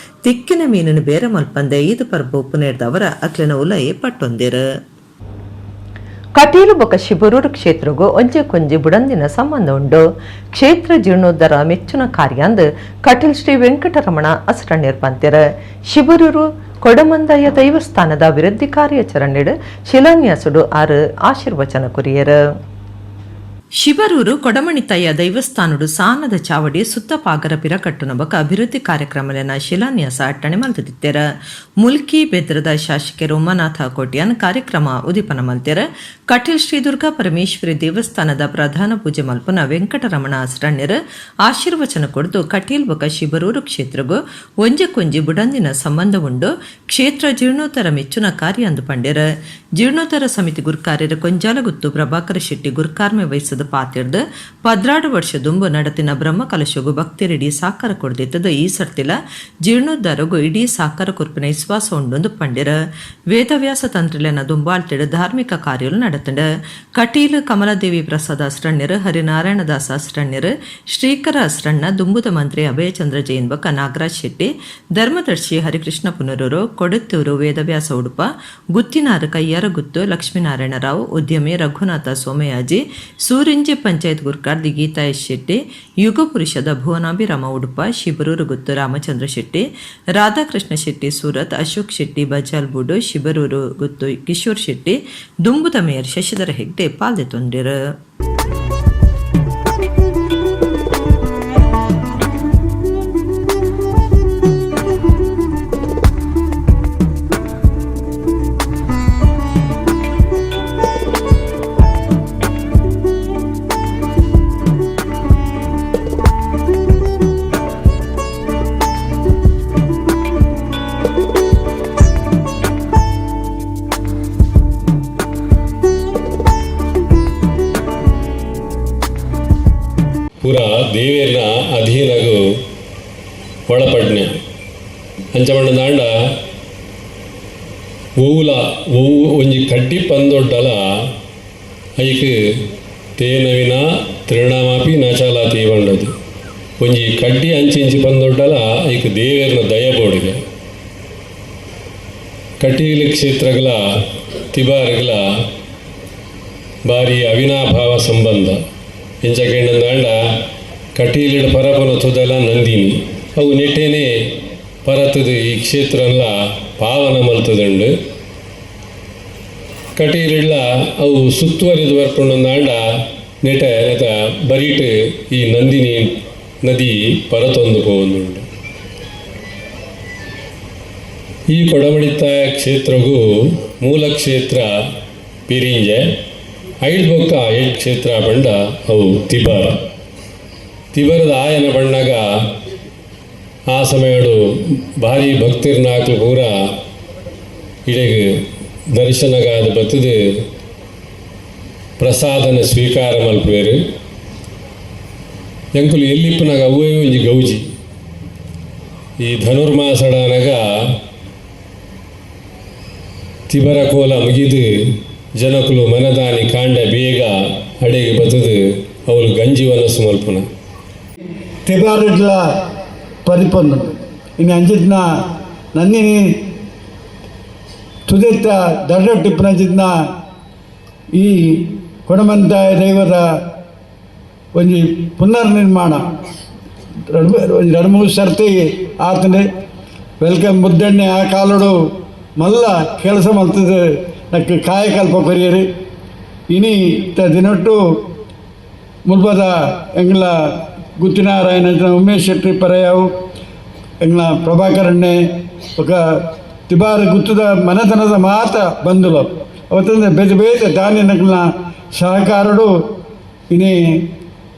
ತಿಕ್ಕಿನ ಮೀನನ್ನು ಬೇರೆ ಮಲ್ಪಂದೆ ಈದ್ ಪರ್ಬ ಉಪ್ಪು ನೇರ್ದವರ ಅಕ್ಲಿನ ಉಲಯೆ ಪಟ್ಟೊಂದಿರ. ಕಟೀಲು ಬೊಕ ಶಿಬರೂರು ಕ್ಷೇತ್ರಗೂ ಒಂಜೆ ಕೊಂಜಿ ಬುಡಂದಿನ ಸಂಬಂಧ ಉಂಡು. ಕ್ಷೇತ್ರ ಜೀರ್ಣೋದ್ಧಾರ ಮೆಚ್ಚುನ ಕಾರ್ಯ ಅಂದು ಕಟೀಲ್ ಶ್ರೀ ವೆಂಕಟರಮಣ ಅಸರಣ್ಯರ್ ಪಂತ್ಯರ. ಶಿಬರೂರು ಕೊಡಮಂದಾಯ ದೈವಸ್ಥಾನದ ಅಭಿವೃದ್ಧಿ ಕಾರ್ಯಾಚರಣೆಡ್ ಶಿಲಾನ್ಯಾಸುಡು ಆರು ಆಶೀರ್ವಚನ ಕುರಿಯರ. ಶಿಬರೂರು ಕೊಡಮಣಿತಯ್ಯ ದೈವಸ್ಥಾನಡು ಸಾನದ ಚಾವಡಿ ಸುತ್ತಪಾಗರ ಪಿರಕಟ್ಟುನ ಬಕ ಅಭಿವೃದ್ಧಿ ಕಾರ್ಯಕ್ರಮನ ಶಿಲಾನ್ಯಾಸ ಅಟ್ಟಣೆ ಮಲ್ತದಿತ್ತೆರ. ಮುಲ್ಕಿ ಬೆದ್ರದ ಶಾಸಕರು ಉಮ್ಮನಾಥ ಕೋಟ್ಯಾನ್ ಕಾರ್ಯಕ್ರಮ ಉದಿಪನ ಮಲ್ತೆರ. ಕಟೀಲ್ ಶ್ರೀ ದುರ್ಗಾ ಪರಮೇಶ್ವರಿ ದೇವಸ್ಥಾನದ ಪ್ರಧಾನ ಪೂಜೆ ಮಲ್ಪನ ವೆಂಕಟರಮಣ ಅಸರಣ್ಯರ ಆಶೀರ್ವಚನ ಕೊಡ್ದು ಕಟೀಲ್ ಬಕ ಶಿಬರೂರು ಕ್ಷೇತ್ರಗೂ ಒಂಜೆ ಕೊಂಜಿ ಬುಡಂದಿನ ಸಂಬಂಧ ಉಂಡು. ಕ್ಷೇತ್ರ ಜೀರ್ಣೋದ್ಧಾರ ಮೆಚ್ಚುನ ಕಾರ್ಯ ಅಂದು ಪಂಡ್ಯರ. ಜೀರ್ಣೋದ್ಧಾರ ಸಮಿತಿ ಗುರ್ಕಾರ್ಯರ ಕೊಂಜಾಲಗುತ್ತು ಪ್ರಭಾಕರ ಶೆಟ್ಟಿ ಗುರ್ಕಾರ್ಮೆ ವಹಿಸದ ಪಾತಿರ್ದ 16 ವರ್ಷ ದುಂಬು ನಡತಿನ ಬ್ರಹ್ಮ ಕಲಶಗೂ ಭಕ್ತರಿಡೀ ಸಾಕಾರ ಕೊಡ್ದಿತ್ತದ. ಈ ಸರ್ತಿಲ ಜೀರ್ಣೋದ್ಧಾರಗೂ ಇಡೀ ಸಾಕಾರ ಕೊರ್ಪಿನ ವಿಶ್ವಾಸ ಉಂಡೊಂದು ಪಂಡ್ಯರ. ವೇದವ್ಯಾಸ ತಂತ್ರಿಲನ ದುಂಬಾಳ್ತಿಡ ಧಾರ್ಮಿಕ ಕಾರ್ಯಗಳು ನಡತಂಡ. ಕಟೀಲು ಕಮಲಾದೇವಿ ಪ್ರಸಾದ ಅಸರಣ್ಯರು, ಹರಿನಾರಾಯಣ ದಾಸ ಅಸರಣ್ಯರು, ಶ್ರೀಕರ ಅಸರಣ್ಣ, ದುಂಬುದ ಮಂತ್ರಿ ಅಭಯಚಂದ್ರ ಜೈನ್ ಬಕ ನಾಗರಾಜ್ ಶೆಟ್ಟಿ, ಧರ್ಮದರ್ಶಿ ಹರಿಕೃಷ್ಣ ಪುನರೂರು, ಕೊಡತ್ತೂರು ವೇದವ್ಯಾಸ ಉಡುಪ, ಗುತ್ತಿನಾರ ಕಯ್ಯಾರ ಗುತ್ತು, ಲಕ್ಷ್ಮೀನಾರಾಯಣ ರಾವ್, ಉದ್ಯಮಿ ರಘುನಾಥ ಸೋಮಯಾಜಿ, ಸೂರಿಂಜಿ ಪಂಚಾಯತ್ ಗುರ್ಕಾರ್ದಿ ಗೀತಾ ಎಸ್ ಶೆಟ್ಟಿ, ಯುಗ ಪುರುಷದ ಭುವನಾಭಿರಾಮ ಉಡುಪ, ಶಿಬರೂರು ಗುತ್ತು ರಾಮಚಂದ್ರ ಶೆಟ್ಟಿ, ರಾಧಾಕೃಷ್ಣ ಶೆಟ್ಟಿ ಸೂರತ್, ಅಶೋಕ್ ಶೆಟ್ಟಿ ಬಜಾಲ್ಬೂಡು, ಶಿಬರೂರು ಗುತ್ತು ಕಿಶೋರ್ ಶೆಟ್ಟಿ, ದುಂಬುದ ಮೇಯರ್ ಶಶಿಧರ ಹೆಗ್ಡೆ ಪಾಲ್ದೆ ತೊಂದಿರ. ಪೂರ ದೇವೇರ್ನ ಅಧೀನಗೂ ಒಳಪಡ್ನೆ ಅಂಚಮಣ್ಣ ದಾಂಡ ಓವುಲ ಓವು ಒಂಜಿ ಕಡ್ಡಿ ಪಂದೊಡ್ಡಲ ಐಕ್ ತೇನವಿನ ತೃಣಮಾಪಿ ನಚಾಲಾತಿ ಬಂಡದು ಒಂಜಿ ಕಡ್ಡಿ ಅಂಚಿಂಚಿ ಪಂದೊಡ್ಡಲ ಐಕ್ ದೇವೇರ್ನ ದಯಬೋಡಿಗೆ ಕಟೀಲು ಕ್ಷೇತ್ರಗಳ ತಿಬಾರ್ಗಳ ಬಾರಿ ಅವಿನಾಭಾವ ಸಂಬಂಧ ಇಂಚಕೆಂಡ ಕಟೀಲಿಡ ಪರಪನ ತುದಲ ನಂದಿನಿ ಅವು ನೆಟ್ಟೇನೆ ಪರತದ ಈ ಕ್ಷೇತ್ರಲ್ಲ ಪಾವನ ಮಲ್ತದಂಡು ಕಟೀಲಿಡ್ಲ ಅವು ಸುತ್ತುವರಿದು ಬರ್ಕೊಂಡೊಂದಾಂಡ ನೆಟ ನೆತ ಬರೀಟ್ ಈ ನಂದಿನಿ ನದಿ ಪರತೊಂದು ಹೋಗುಂದುಂಡು. ಈ ಕೊಡಮಡಿತಾಯ ಕ್ಷೇತ್ರಗೂ ಮೂಲ ಕ್ಷೇತ್ರ ಪಿರಿಂಜೆ ಐದು ಬೊಕ್ಕ ಐದು ಕ್ಷೇತ್ರ ಬಂಡ ಅವು ತಿಬರದ ಆಯನ ಬಣ್ಣಗ ಆ ಸಮಯಡು ಭಾರಿ ಭಕ್ತಿರ್ನಾಕ್ಲು ಪೂರ ಇಡೆಗೆ ದರ್ಶನಗಾದ ಬತ್ತದು ಪ್ರಸಾದನ ಸ್ವೀಕಾರ ಮಲ್ಪೇರು ಎಂಕುಲು ಎಲ್ಲಿಪ್ಪನಾಗ ಅವೇ ಒಂಜಿ ಗೌಜಿ ಈ ಧನುರ್ಮಾಸಡಾನಗ ತಿಬರ ಕೋಲ ಮುಗಿದು ಜನಕುಲು ಮನದಾನಿ ಕಾಂಡ ಬೇಗ ಅಡೆಗೆ ಬತ್ತದು ಅವಳು ಗಂಜಿವನಸ್ಸು ಮಲ್ಪುನ ತಿಬಾರಿಡ್ಲ ಪರಿಪೊಂದು ಇನ್ನು ಅಂಚಿದ್ನ ನಂದಿನಿ ತುದೆತ್ತ ದಡ್ಡ ಟಿಪ್ಪನಂಚಿದ್ನ ಈ ಕೊಡಮಂತಾಯ ದೈವದ ಒಂಜಿ ಪುನರ್ ನಿರ್ಮಾಣ ಎರಡು ಮೂರು ಸರ್ತಿ ಆತನೆ ವೆಲ್ಕಮ್ ಮುದ್ದಣ್ಣೆ ಆ ಕಾಲಡು ಮಲ್ಲ ಕೆಲಸ ಮಲ್ತದೆ ನಕ್ಕೆ ಕಾಯಕಲ್ಪ ಕೊರಿಯರು ಇನಿ ದಿನೊಟ್ಟು ಮುಲ್ಪದ ಎಂಗ್ಲ ಗುತ್ತಿನಾರಾಯಣ ಉಮೇಶ್ ಶೆಟ್ಟಿ ಪರಯಾವು ಎಂಗ್ಲ ಪ್ರಭಾಕರಣ್ಣೆ ఒక ತಿಬಾರ ಗುತ್ತದ ಮನೆತನದ ಮಾತ ಬಂದುಲು ಅವತ್ತಂದ್ರೆ ಬೇತೆ ಧಾನ್ಯಗಳ ಸಹಕಾರಡು ಇನಿ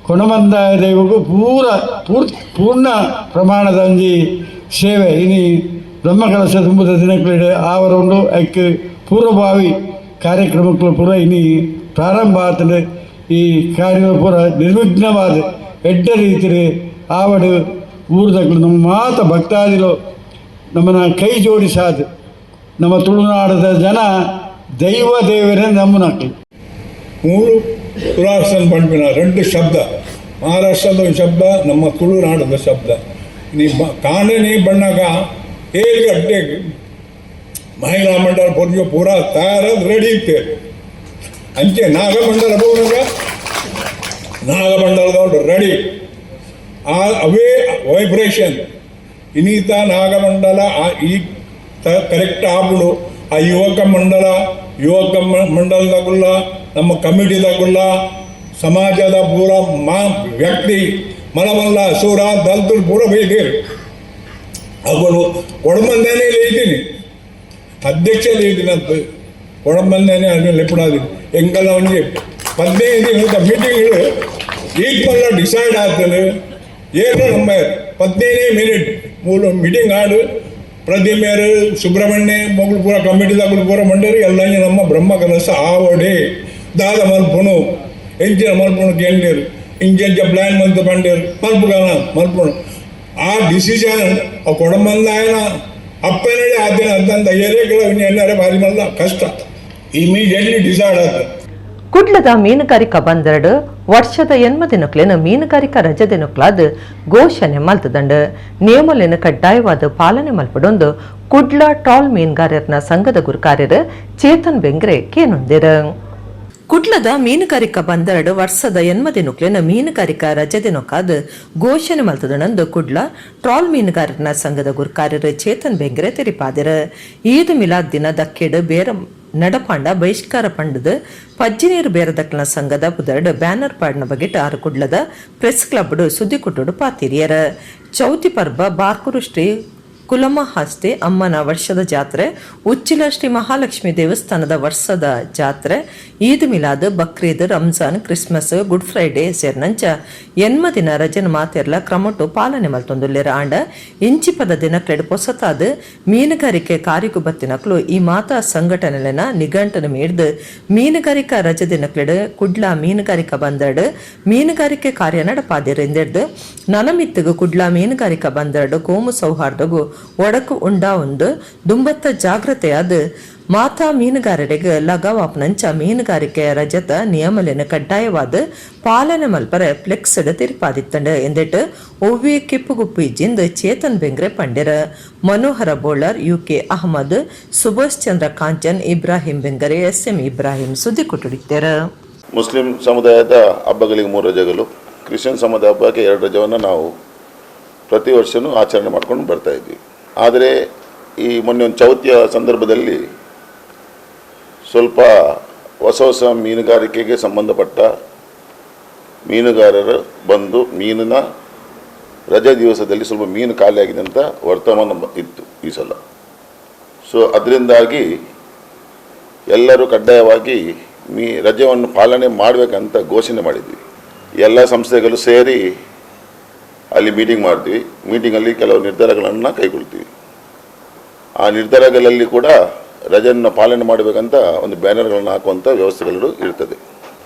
ಕೊಣಮಂದಾಯ ದೈವಗೂ ಪೂರ್ಣ ಪ್ರಮಾಣದ ಒಂಜಿ ಸೇವೆ ಇನಿ ಬ್ರಹ್ಮಕಲಶ ತುಂಬುದ ದಿನಗಳಿಗೆ ಆವರೊಂದು ಐಕ್ ಪೂರ್ವಭಾವಿ ಕಾರ್ಯಕ್ರಮಗಳು ಪೂರ ಇನಿ ಪ್ರಾರಂಭ ಆಗ್ತದೆ. ಈ ಕಾರ್ಯ ಪೂರ ನಿರ್ವಿಘ್ನವಾದ ಎಡ್ಡ ರೀತಿಯಲ್ಲಿ ಆವಡು ಊರ್ದಗಳು ನಮ್ಮ ಮಾತ ಭಕ್ತಾದಿಗಳು ನಮ್ಮನ್ನು ಕೈ ಜೋಡಿಸಾದು ನಮ್ಮ ತುಳುನಾಡದ ಜನ ದೈವ ದೇವರೇ ನಮ್ಮನಕ್ಲು ಮೂರು ತುಳಾಸನ ಪಂಪಿನ ಎರಡು ಶಬ್ದ ಮಹಾರಾಷ್ಟ್ರದ ಒಂದು ಶಬ್ದ ನಮ್ಮ ತುಳುನಾಡದ ಶಬ್ದ ನೀ ಕಾಣೆ ಬಣ್ಣಗ ಏಳು ಗಂಟೆಗೆ ಮಹಿಳಾ ಮಂಡಲ ಪೊರ್ಜು ಪೂರ ತಯಾರಾದ ರೆಡಿ ಇರ್ತೇವೆ ಅಂಚೆ ನಾಗಮಂಡಲ ಬೋನಾಗ ನಾಗಮಂಡಲದವ್ರು ರೆಡಿ ಅವೇ ವೈಬ್ರೇಷನ್ ಇನ್ನೀತ ನಾಗಮಂಡಲ ಈ ಕರೆಕ್ಟ್ ಆಗ್ಬಿಡು ಆ ಯುವಕ ಮಂಡಲದಾಗುಲ್ಲ ನಮ್ಮ ಕಮಿಟಿದಾಗುಲ್ಲ ಸಮಾಜದ ಪೂರ ವ್ಯಕ್ತಿ ಮಲಮಲ್ಲ ಸೂರ ದಲ್ತರು ಪೂರ ಬೇಕೇರು ಅವಳು ಕೊಡಮಂದೇನೆ ಇದ್ದೀನಿ ಅಧ್ಯಕ್ಷರು ಇದ್ದೀನಂತ ಕೊಡಮಂದೇನೆ ಅದನ್ನು ಎಪ್ಪಡಾದಿ ಎಂಗೆಲ್ಲ ಒಂಜಿ 15 ಮೀಟಿಂಗ್ಗಳು ಈಗ ಮಲ್ಲ ಡಿಸೈಡ್ ಆಗ್ತದೆ ಏನು ನಮ್ಮ 15 ಮಿನಿಟ್ ಮೂರು ಮೀಟಿಂಗ್ ಆಡು ಪ್ರತಿಮೇರು ಸುಬ್ರಹ್ಮಣ್ಯ ಮಗಳು ಪೂರ ಕಮಿಟಿದಾಗಲು ಪೂರ ಮಂಡರಿ ಎಲ್ಲ ನಮ್ಮ ಬ್ರಹ್ಮ ಕಲಸ ಆವಡೆ ದಾದ ಮಲ್ಪುಣು ಎಂಚಿನ ಮಲ್ಪುಣು ಕೇಂದ್ರೀರು ಇಂಚೆಂಚ ಪ್ಲ್ಯಾನ್ ಮಂತ್ ಪಂಡೇರು ಮಲ್ಪುಗಾನ ಮಲ್ಪುಣು ಆ ಡಿಸಿಷನ್ ಆ ಕೊಡಂಬಂದಾಯನ ಅಪ್ಪನಡಿ ಆದಿನ ಅಂತಂದ ಏರಿಯಾಗಳ ಎಲ್ಲರ ಭಾರಿ ಮಲ್ಲ ಕಷ್ಟ ಇಮಿಡಿಯೇಟ್ಲಿ ಡಿಸೈಡ್ ಆಗ್ತದೆ. ಕುಡ್ಲದ ಮೀನುಗಾರಿಕಾ ಬಂದರಡು ವರ್ಷದ 8 ದಿನಕ್ಲೇನ ಮೀನುಗಾರಿಕಾ ರಜೆ ದಿನಕ್ಲಾದ ಘೋಷಣೆ ಮಲ್ತದಂಡು ನಿಯಮಲಿನ ಕಡ್ಡಾಯವಾದ ಪಾಲನೆ ಮಲ್ಪಡೊಂದು ಕುಡ್ಲ ಟಾಲ್ ಮೀನುಗಾರರ ಸಂಘದ ಗುರುಕಾರ್ಯರು ಚೇತನ್ ಬೆಂಗ್ರೆ ಕೇನೊಂದಿರು. ಕುಡ್ಲದ ಮೀನುಗಾರಿಕಾ ಬಂದರಡು ವರ್ಷದ 8 ದಿನಕ್ಲೇನ ಮೀನುಗಾರಿಕಾ ರಜೆ ದಿನಕ್ಕಾದ ಘೋಷಣೆ ಮಲ್ತದನಂದು ಕುಡ್ಲ ಟ್ರಾಲ್ ಮೀನುಗಾರರ ಸಂಘದ ಗುರುಕಾರ್ಯರು ಚೇತನ್ ಬೆಂಗ್ರೆ ತೆರಿಪಾದಿರು. ಈದ್ ಮಿಲಾದ್ ದಿನ ದಕ್ಕೆಡು ಬೇರೆ ನಡಪಾಂಡ ಬಹಿಷ್ಕಾರ ಪಂಡದ ಪಜ್ಜಿನೀರು ಬೇರದಕ್ಲ ಸಂಘದ ಬುಧರ್ಡ್ ಬ್ಯಾನರ್ ಪಾಡ್ನ ಬಗೆಟ್ ಆರು ಕುಡ್ಲದ ಪ್ರೆಸ್ ಕ್ಲಬ್ಡು ಸುದ್ದಿ ಕುಟ್ಟುಡು ಪಾತಿರಿಯರ. ಚೌತಿ ಪರ್ಬ ಬಾರ್ಕೂರು ಶ್ರೀ ಕುಲಮ ಹಸ್ತೆ ಅಮ್ಮನ ವರ್ಷದ ಜಾತ್ರೆ, ಉಚ್ಚಿಲ ಶ್ರೀ ಮಹಾಲಕ್ಷ್ಮಿ ದೇವಸ್ಥಾನದ ವರ್ಷದ ಜಾತ್ರೆ, Eid Milad, Bakrid, Ramzan, Christmas, good Friday ಸೇರ್ನಂಚ 8 ದಿನ ರಜೆನ ಮಾತೆರ್ಲ ಕ್ರಮಟ್ಟು ಪಾಲನೆ ಮಲ್ತೊಂದುಲ್ಲೆರ ಆಂಡ ಇಂಚಿಪದ ದಿನಕ್ಲೆಡ್ ಪೊಸತಾದ ಮೀನುಗಾರಿಕೆ ಕಾರಿಗೂ ಬತ್ತಿನಕ್ಲು ಈ ಮಾತಾ ಸಂಘಟನೆಲೆನ ನಿಘಂಟನ ಮೇಡ್ದು ಮೀನುಗಾರಿಕಾ ರಜೆ ದಿನಕ್ಲೆಡ್ ಕುಡ್ಲ ಮೀನುಗಾರಿಕಾ ಬಂದರ್ಡ್ ಮೀನುಗಾರಿಕೆ ಕಾರ್ಯ ನಡಪಾದಿರೆಂದೆಡ್ದು ನನಮಿತ್ತಗು ಕುಡ್ಲ ಮೀನುಗಾರಿಕಾ ಬಂದರ್ಡ್ ಕೋಮು ಸೌಹಾರ್ದಗೂ ಒಡಕು ಉಂಡಾ ಒಂದು ದುಂಬತ್ತ ಜಾಗ್ರತೆಯಾದ ಮಾತಾ ಮೀನುಗಾರರಿಗೆ ಲಗವಾಪ್ನಂಚ ಮೀನುಗಾರಿಕೆಯ ರಜತ ನಿಯಮಲಿನ ಕಡ್ಡಾಯವಾದ ಪಾಲನೆ ಮಲ್ಪರೆ ಫ್ಲೆಕ್ಸ್ಡ್ ತಿರುಪಾದಿತ್ತಂಡ ಎಂದಿಟ್ಟು ಒವ್ವಿ ಕಿಪ್ಪುಗುಪ್ಪು ಇಜ್ಜಿಂದ ಚೇತನ್ ಬೆಂಗ್ರೆ ಪಂಡಿರ. ಮನೋಹರ ಬೋಳರ್, UK ಅಹಮದ್, ಸುಭಾಷ್ ಚಂದ್ರ ಕಾಂಚನ್, ಇಬ್ರಾಹಿಂ ಬೆಂಗರೆ, SM ಇಬ್ರಾಹಿಂ ಸುದ್ದಿ ಕೊಟ್ಟಿದ್ದಾರೆ. ಮುಸ್ಲಿಂ ಸಮುದಾಯದ ಹಬ್ಬಗಳಿಗೆ 3 ರಜೆಗಳು, ಕ್ರಿಶ್ಚಿಯನ್ ಸಮುದಾಯ ಹಬ್ಬಕ್ಕೆ 2 ರಜವನ್ನು ನಾವು ಪ್ರತಿ ವರ್ಷವೂ ಆಚರಣೆ ಮಾಡ್ಕೊಂಡು ಬರ್ತಾ ಇದ್ವಿ. ಆದರೆ ಈ ಮೊನ್ನೆ ಒಂದು ಚೌತಿಯ ಸಂದರ್ಭದಲ್ಲಿ ಸ್ವಲ್ಪ ಹೊಸ ಮೀನುಗಾರಿಕೆಗೆ ಸಂಬಂಧಪಟ್ಟ ಮೀನುಗಾರರು ಬಂದು ಮೀನಿನ ರಜೆ ದಿವಸದಲ್ಲಿ ಸ್ವಲ್ಪ ಮೀನು ಖಾಲಿಯಾಗಿದೆ ಅಂತ ವರ್ತಮಾನ ಇತ್ತು ಈ ಸಲ. ಸೊ ಅದರಿಂದಾಗಿ ಎಲ್ಲರೂ ಕಡ್ಡಾಯವಾಗಿ ರಜೆಯನ್ನು ಪಾಲನೆ ಮಾಡಬೇಕಂತ ಘೋಷಣೆ ಮಾಡಿದ್ವಿ. ಎಲ್ಲ ಸಂಸ್ಥೆಗಳು ಸೇರಿ ಅಲ್ಲಿ ಮೀಟಿಂಗ್ ಮಾಡ್ತೀವಿ. ಮೀಟಿಂಗಲ್ಲಿ ಕೆಲವು ನಿರ್ಧಾರಗಳನ್ನು ಕೈಗೊಳ್ತೀವಿ. ಆ ನಿರ್ಧಾರಗಳಲ್ಲಿ ಕೂಡ ರಜೆಯನ್ನು ಪಾಲನೆ ಮಾಡಬೇಕಂತ ಒಂದು ಬ್ಯಾನರ್ಗಳನ್ನು ಹಾಕುವಂಥ ವ್ಯವಸ್ಥೆಗಳು ಇರ್ತದೆ.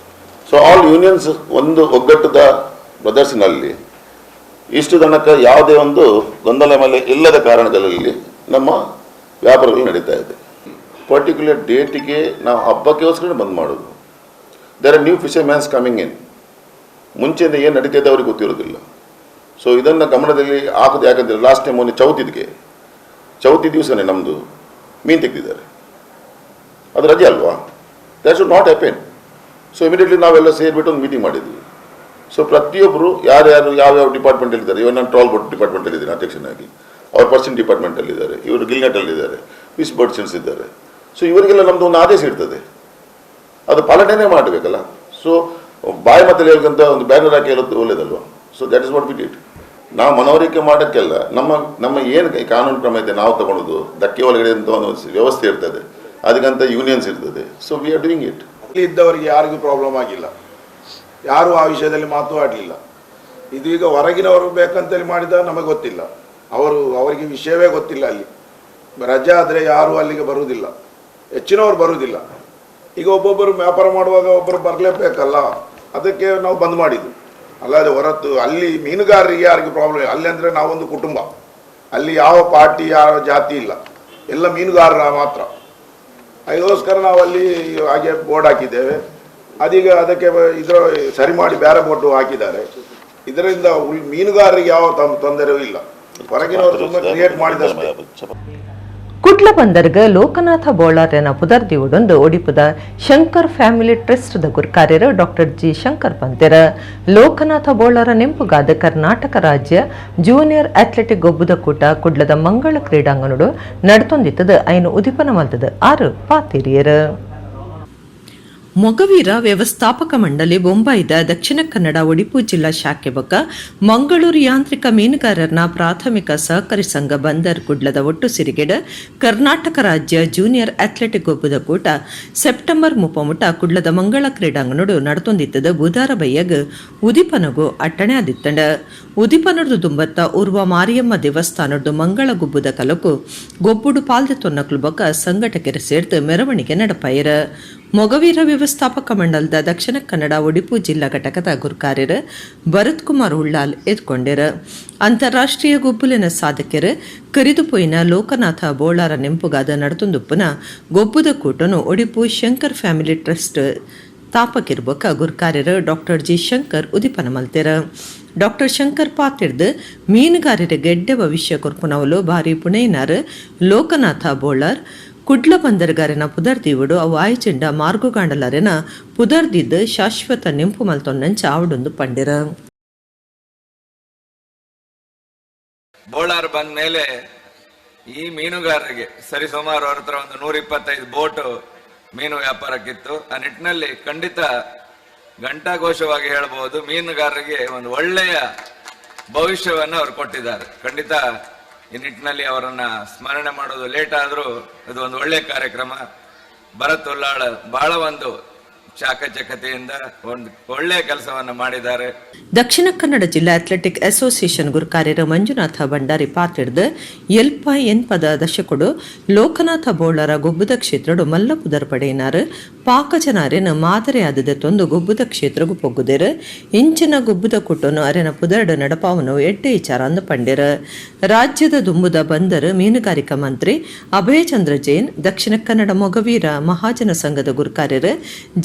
ಸೊ ಆಲ್ ಯೂನಿಯನ್ಸ್ ಒಂದು ಒಗ್ಗಟ್ಟದ ಪ್ರದರ್ಶನಲ್ಲಿ ಇಷ್ಟು ತನಕ ಯಾವುದೇ ಒಂದು ಗೊಂದಲ ಮೇಲೆ ಇಲ್ಲದ ಕಾರಣಗಳಲ್ಲಿ ನಮ್ಮ ವ್ಯಾಪಾರಗಳು ನಡೀತಾ ಇದೆ. ಪರ್ಟಿಕ್ಯುಲರ್ ಡೇಟಿಗೆ ನಾವು ಹಬ್ಬಕ್ಕೋಸ್ಕರ ಬಂದ್ ಮಾಡೋದು. There are new fishermen coming in. ಮುಂಚೆಯಿಂದ ಏನು ನಡೀತಿದೆ ಅವ್ರಿಗೆ ಗೊತ್ತಿರೋದಿಲ್ಲ. ಸೊ ಇದನ್ನು ಗಮನದಲ್ಲಿ ಹಾಕೋದು ಯಾಕಂದರೆ ಲಾಸ್ಟ್ ಟೈಮ್ ಒಂದು ಚೌತಿ ದಿವಸನೇ ನಮ್ಮದು ಮೀನು ತೆಗೆದಿದ್ದಾರೆ. ಅದು ರಜೆ ಅಲ್ವಾ? That should not happen. So immediately ನಾವೆಲ್ಲ ಸೇರಿಬಿಟ್ಟು ಒಂದು ಮೀಟಿಂಗ್ ಮಾಡಿದ್ವಿ. ಸೊ ಪ್ರತಿಯೊಬ್ಬರು ಯಾರ್ಯಾರು ಯಾವ್ಯಾವ ಡಿಪಾರ್ಟ್ಮೆಂಟಲ್ಲಿದ್ದಾರೆ, ಇವನ್ನ ಟ್ರಾಲ್ ಬೋಟ್ ಡಿಪಾರ್ಟ್ಮೆಂಟಲ್ಲಿದ್ದಾರೆ ಅಧ್ಯಕ್ಷನಾಗಿ, ಅವ್ರ ಪರ್ಸನ್ ಡಿಪಾರ್ಟ್ಮೆಂಟಲ್ಲಿದ್ದಾರೆ, ಇವರು ಗಿಲ್ನೆಟಲ್ಲಿದ್ದಾರೆ, ಫಿಶ್ ಬರ್ಡ್ಸನ್ಸ್ ಇದ್ದಾರೆ. ಸೊ ಇವರಿಗೆಲ್ಲ ನಮ್ಮದು ಒಂದು ಆದೇಶ ಇರ್ತದೆ, ಅದು ಪಾಲನೆ ಮಾಡಬೇಕಲ್ಲ. ಸೊ ಬಾಯಿ ಮತ್ತೆ ಹೇಳ್ಕಂತ ಒಂದು ಬ್ಯಾನರ್ ಹಾಕಿ ಹೇಳೋದು ಒಳ್ಳೇದಲ್ವ. So that is what we did. ನಾವು ಮನವರಿಕೆ ಮಾಡೋಕ್ಕೆಲ್ಲ ನಮ್ಮ ಏನು ಕಾನೂನು ಕ್ರಮ ಇದೆ ನಾವು ತಗೊಳ್ಳೋದು. ಧಕ್ಕೆ ಒಳಗಡೆ ಅಂತ ಒಂದು ವ್ಯವಸ್ಥೆ ಇರ್ತದೆ, ಅದಕ್ಕಂತ ಯೂನಿಯನ್ಸ್ ಇರ್ತದೆ. So we are doing it. ಇದ್ದವರಿಗೆ ಯಾರಿಗೂ ಪ್ರಾಬ್ಲಮ್ ಆಗಿಲ್ಲ, ಯಾರೂ ಆ ವಿಷಯದಲ್ಲಿ ಮಾತು ಆಡಲಿಲ್ಲ. ಇದು ಈಗ ಹೊರಗಿನವರು ಬೇಕಂತೇಳಿ ಮಾಡಿದ ನಮಗೆ ಗೊತ್ತಿಲ್ಲ, ಅವರಿಗೆ ವಿಷಯವೇ ಗೊತ್ತಿಲ್ಲ. ಅಲ್ಲಿ ರಜೆ ಆದರೆ ಯಾರೂ ಅಲ್ಲಿಗೆ ಬರುವುದಿಲ್ಲ, ಹೆಚ್ಚಿನವರು ಬರುವುದಿಲ್ಲ. ಈಗ ಒಬ್ಬೊಬ್ಬರು ವ್ಯಾಪಾರ ಮಾಡುವಾಗ ಒಬ್ಬರು ಬರಲೇಬೇಕಲ್ಲ, ಅದಕ್ಕೆ ನಾವು ಬಂದ್ ಮಾಡಿದ್ದು. ಅಲ್ಲದೆ ಹೊರತು ಅಲ್ಲಿ ಮೀನುಗಾರರಿಗೆ ಯಾರಿಗೂ ಪ್ರಾಬ್ಲಮ್ ಇಲ್ಲ. ಅಲ್ಲಿ ಅಂದರೆ ನಾವೊಂದು ಕುಟುಂಬ, ಅಲ್ಲಿ ಯಾವ ಪಾರ್ಟಿ ಯಾವ ಜಾತಿ ಇಲ್ಲ, ಎಲ್ಲ ಮೀನುಗಾರರ ಮಾತ್ರ. ಅದಕ್ಕೋಸ್ಕರ ನಾವು ಅಲ್ಲಿ ಹಾಗೆ ಬೋರ್ಡ್ ಹಾಕಿದ್ದೇವೆ. ಅದೀಗ ಅದಕ್ಕೆ ಇದರ ಸರಿ ಮಾಡಿ ಬೇರೆ ಬೋರ್ಡು ಹಾಕಿದ್ದಾರೆ. ಇದರಿಂದ ಮೀನುಗಾರರಿಗೆ ಯಾವ ತೊಂದರೆಯೂ ಇಲ್ಲ. ಹೊರಗಿನವರು ತುಂಬ ಕ್ರಿಯೇಟ್ ಮಾಡಿದಷ್ಟೇ. ಕುಡ್ಲ ಬಂದರ್ಗ ಲೋಕನಾಥ ಬೋಳಾರ್ನ ಪುದರ್ದಿವುಡೊಂದು ಒಡಿಪುದ ಶಂಕರ್ ಫ್ಯಾಮಿಲಿ ಟ್ರಸ್ಟ್ ದ ಗುರ್ಕಾರ್ಯರು ಡಾಕ್ಟರ್ ಜಿ ಶಂಕರ್ ಪಂತೆರ ಲೋಕನಾಥ ಬೋಳಾರ ನೆಂಪುಗಾದ ಕರ್ನಾಟಕ ರಾಜ್ಯ ಜೂನಿಯರ್ ಅಥ್ಲೆಟಿಕ್ ಗೊಬ್ಬುದ ಕೂಟ ಕುಡ್ಲದ ಮಂಗಳ ಕ್ರೀಡಾಂಗಣಡು ನಡ್ತೊಂದಿತ್ತದ ಐನು ಉದಿಪನ ಮಲ್ತದ 6 ಪಾತಿರಿಯರು. ಮೊಗವೀರ ವ್ಯವಸ್ಥಾಪಕ ಮಂಡಳಿ ಬೊಂಬಾಯಿದ ದಕ್ಷಿಣ ಕನ್ನಡ ಒಡಿಪು ಜಿಲ್ಲಾ ಶಾಖೆ ಬೊಕ್ಕ ಮಂಗಳೂರು ಯಾಂತ್ರಿಕ ಮೀನುಗಾರರ ಪ್ರಾಥಮಿಕ ಸಹಕಾರಿ ಸಂಘ ಬಂದರ್ ಕುಡ್ಲದ ಒಟ್ಟು ಸಿರಿಗೆಡ ಕರ್ನಾಟಕ ರಾಜ್ಯ ಜೂನಿಯರ್ ಅಥ್ಲೆಟಿಕ್ ಒಬ್ಬುದ ಕೂಟ ಸೆಪ್ಟೆಂಬರ್ 30 ಕುಡ್ಲದ ಮಂಗಳ ಕ್ರೀಡಾಂಗಣಡು ನಡತೊಂದಿತ್ತದ ಬುಧಾರ ಬಯ್ಯಗ್ ಉದಿಪನಗು ಅಟ್ಟಣೆ ಆದಿತ್ತಂಡ. ಉದಿಪನಡು ದುಂಬತ್ತ ಉರ್ವ ಮಾರಿಯಮ್ಮ ದೇವಸ್ಥಾನದ್ದು ಮಂಗಳ ಗುಬ್ಬುದ ಕಲಕು ಗೊಬ್ಬುಡು ಪಾಲ್ದೆ ತೊನ್ನಕ್ಲು ಬೊಕ್ಕ ಸಂಘಟಕರ ಸೇರ್ತು ಮೆರವಣಿಗೆ ನಡಪಾಯಿರ. ಮೊಗವೀರ ವ್ಯವಸ್ಥಾಪಕ ಮಂಡಲದ ದಕ್ಷಿಣ ಕನ್ನಡ ಒಡಿಪು ಜಿಲ್ಲಾ ಘಟಕದ ಗುರ್ಕಾರ್ಯರು ಭರತ್ ಕುಮಾರ್ ಉಳ್ಳಾಲ್ ಎದ್ಕೊಂಡಿರ. ಅಂತಾರಾಷ್ಟ್ರೀಯ ಗೊಬ್ಬುಲಿನ ಸಾಧಕರು ಕರಿದುಪೋಯಿನ ಲೋಕನಾಥ ಬೋಳಾರ ನೆಂಪುಗಾದ ನಡತುಂದುಪ್ಪನ ಗೊಬ್ಬುದ ಕೂಟನು ಒಡಿಪು ಶಂಕರ್ ಫ್ಯಾಮಿಲಿ ಟ್ರಸ್ಟ್ ತಾಪಕಿರ್ಬೊಕ್ಕ ಗುರ್ಕಾರ್ಯರು ಡಾಕ್ಟರ್ ಜಿ ಶಂಕರ್ ಉದಿಪನ ಮಲ್ತೆರ. ಡಾಕ್ಟರ್ ಶಂಕರ್ ಪಾತಿರ್ದು ಮೀನುಗಾರರ ಗೆಡ್ಡೆ ಭವಿಷ್ಯ ಕೊರ್ಪುನವಲು ಭಾರಿ ಪುಣೆಯಿನಾರು ಲೋಕನಾಥ ಬೋಳಾರ್ ಕುಡ್ಲ ಬಂದರ್ಗಾರಿನ ಪುದರ್ದಿವುಡು ಅವು ಆಯ್ಚಿಂಡ ಮಾರ್ಗುಗಾಂಡಲರಿನ ಪುದರ್ದಿದ್ದು ಶಾಶ್ವತ ನೆಂಪು ಮಲ್ತೊನ್ನಂಚ ಆವಡೊಂದು ಪಂಡಿರ. ಬೋಳಾರ್ ಬಂದ ಮೇಲೆ ಈ ಮೀನುಗಾರರಿಗೆ ಸರಿಸುಮಾರು ಅವ್ರ ಹತ್ರ ಒಂದು 125 ಬೋಟ್ ಮೀನು ವ್ಯಾಪಾರಕ್ಕಿತ್ತು. ಆ ನಿಟ್ಟಿನಲ್ಲಿ ಖಂಡಿತ ಘಂಟಾಘೋಷವಾಗಿ ಹೇಳಬಹುದು, ಮೀನುಗಾರರಿಗೆ ಒಂದು ಒಳ್ಳೆಯ ಭವಿಷ್ಯವನ್ನು ಅವರು ಕೊಟ್ಟಿದ್ದಾರೆ. ಖಂಡಿತ ಈ ನಿಟ್ಟಿನಲ್ಲಿ ಅವರನ್ನ ಸ್ಮರಣೆ ಮಾಡೋದು ಲೇಟ್ ಆದರೂ ಇದು ಒಂದು ಒಳ್ಳೆಯ ಕಾರ್ಯಕ್ರಮ. ಭರತ್ ಉಳ್ಳಾಳ ಬಹಳ ಒಂದು ಚಾಕಚಕತೆಯಿಂದ ಒಂದು ಒಳ್ಳೆಯ ಕೆಲಸವನ್ನು ಮಾಡಿದ್ದಾರೆ. ದಕ್ಷಿಣ ಕನ್ನಡ ಜಿಲ್ಲಾ ಅಥ್ಲೆಟಿಕ್ ಅಸೋಸಿಯೇಷನ್ ಗುರ್ಕಾರ್ಯರ ಮಂಜುನಾಥ ಭಂಡಾರಿ ಪಾತಿರ್ದು ಎಲ್ಪ ಎನ್ಪದ ದಶಕಡು ಲೋಕನಾಥ ಬೋಳರ ಗೊಬ್ಬುದ ಕ್ಷೇತ್ರಡು ಮಲ್ಲ ಪುದರ್ ಪಡೆಯಿನಾರು ಪಾಕಜನಾರಿನ ಮಾದರಿಯಾದದ ತೊಂದು ಗೊಬ್ಬುದ ಕ್ಷೇತ್ರಗೂ ಪೊಗ್ಗುದೇರು ಇಂಚಿನ ಗೊಬ್ಬುದ ಕುಟ್ಟನು ಅರೆನ ಪುದರ್ಡು ನಡಪಾವನು ಎಡ್ಡೆ ವಿಚಾರ ಅಂದು ಪಂಡಿರ. ರಾಜ್ಯದ ದುಂಬುದ ಬಂದರು ಮೀನುಗಾರಿಕಾ ಮಂತ್ರಿ ಅಭಯಚಂದ್ರ ಜೈನ್, ದಕ್ಷಿಣ ಕನ್ನಡ ಮೊಗವೀರ ಮಹಾಜನ ಸಂಘದ ಗುರ್ಕಾರ್ಯರು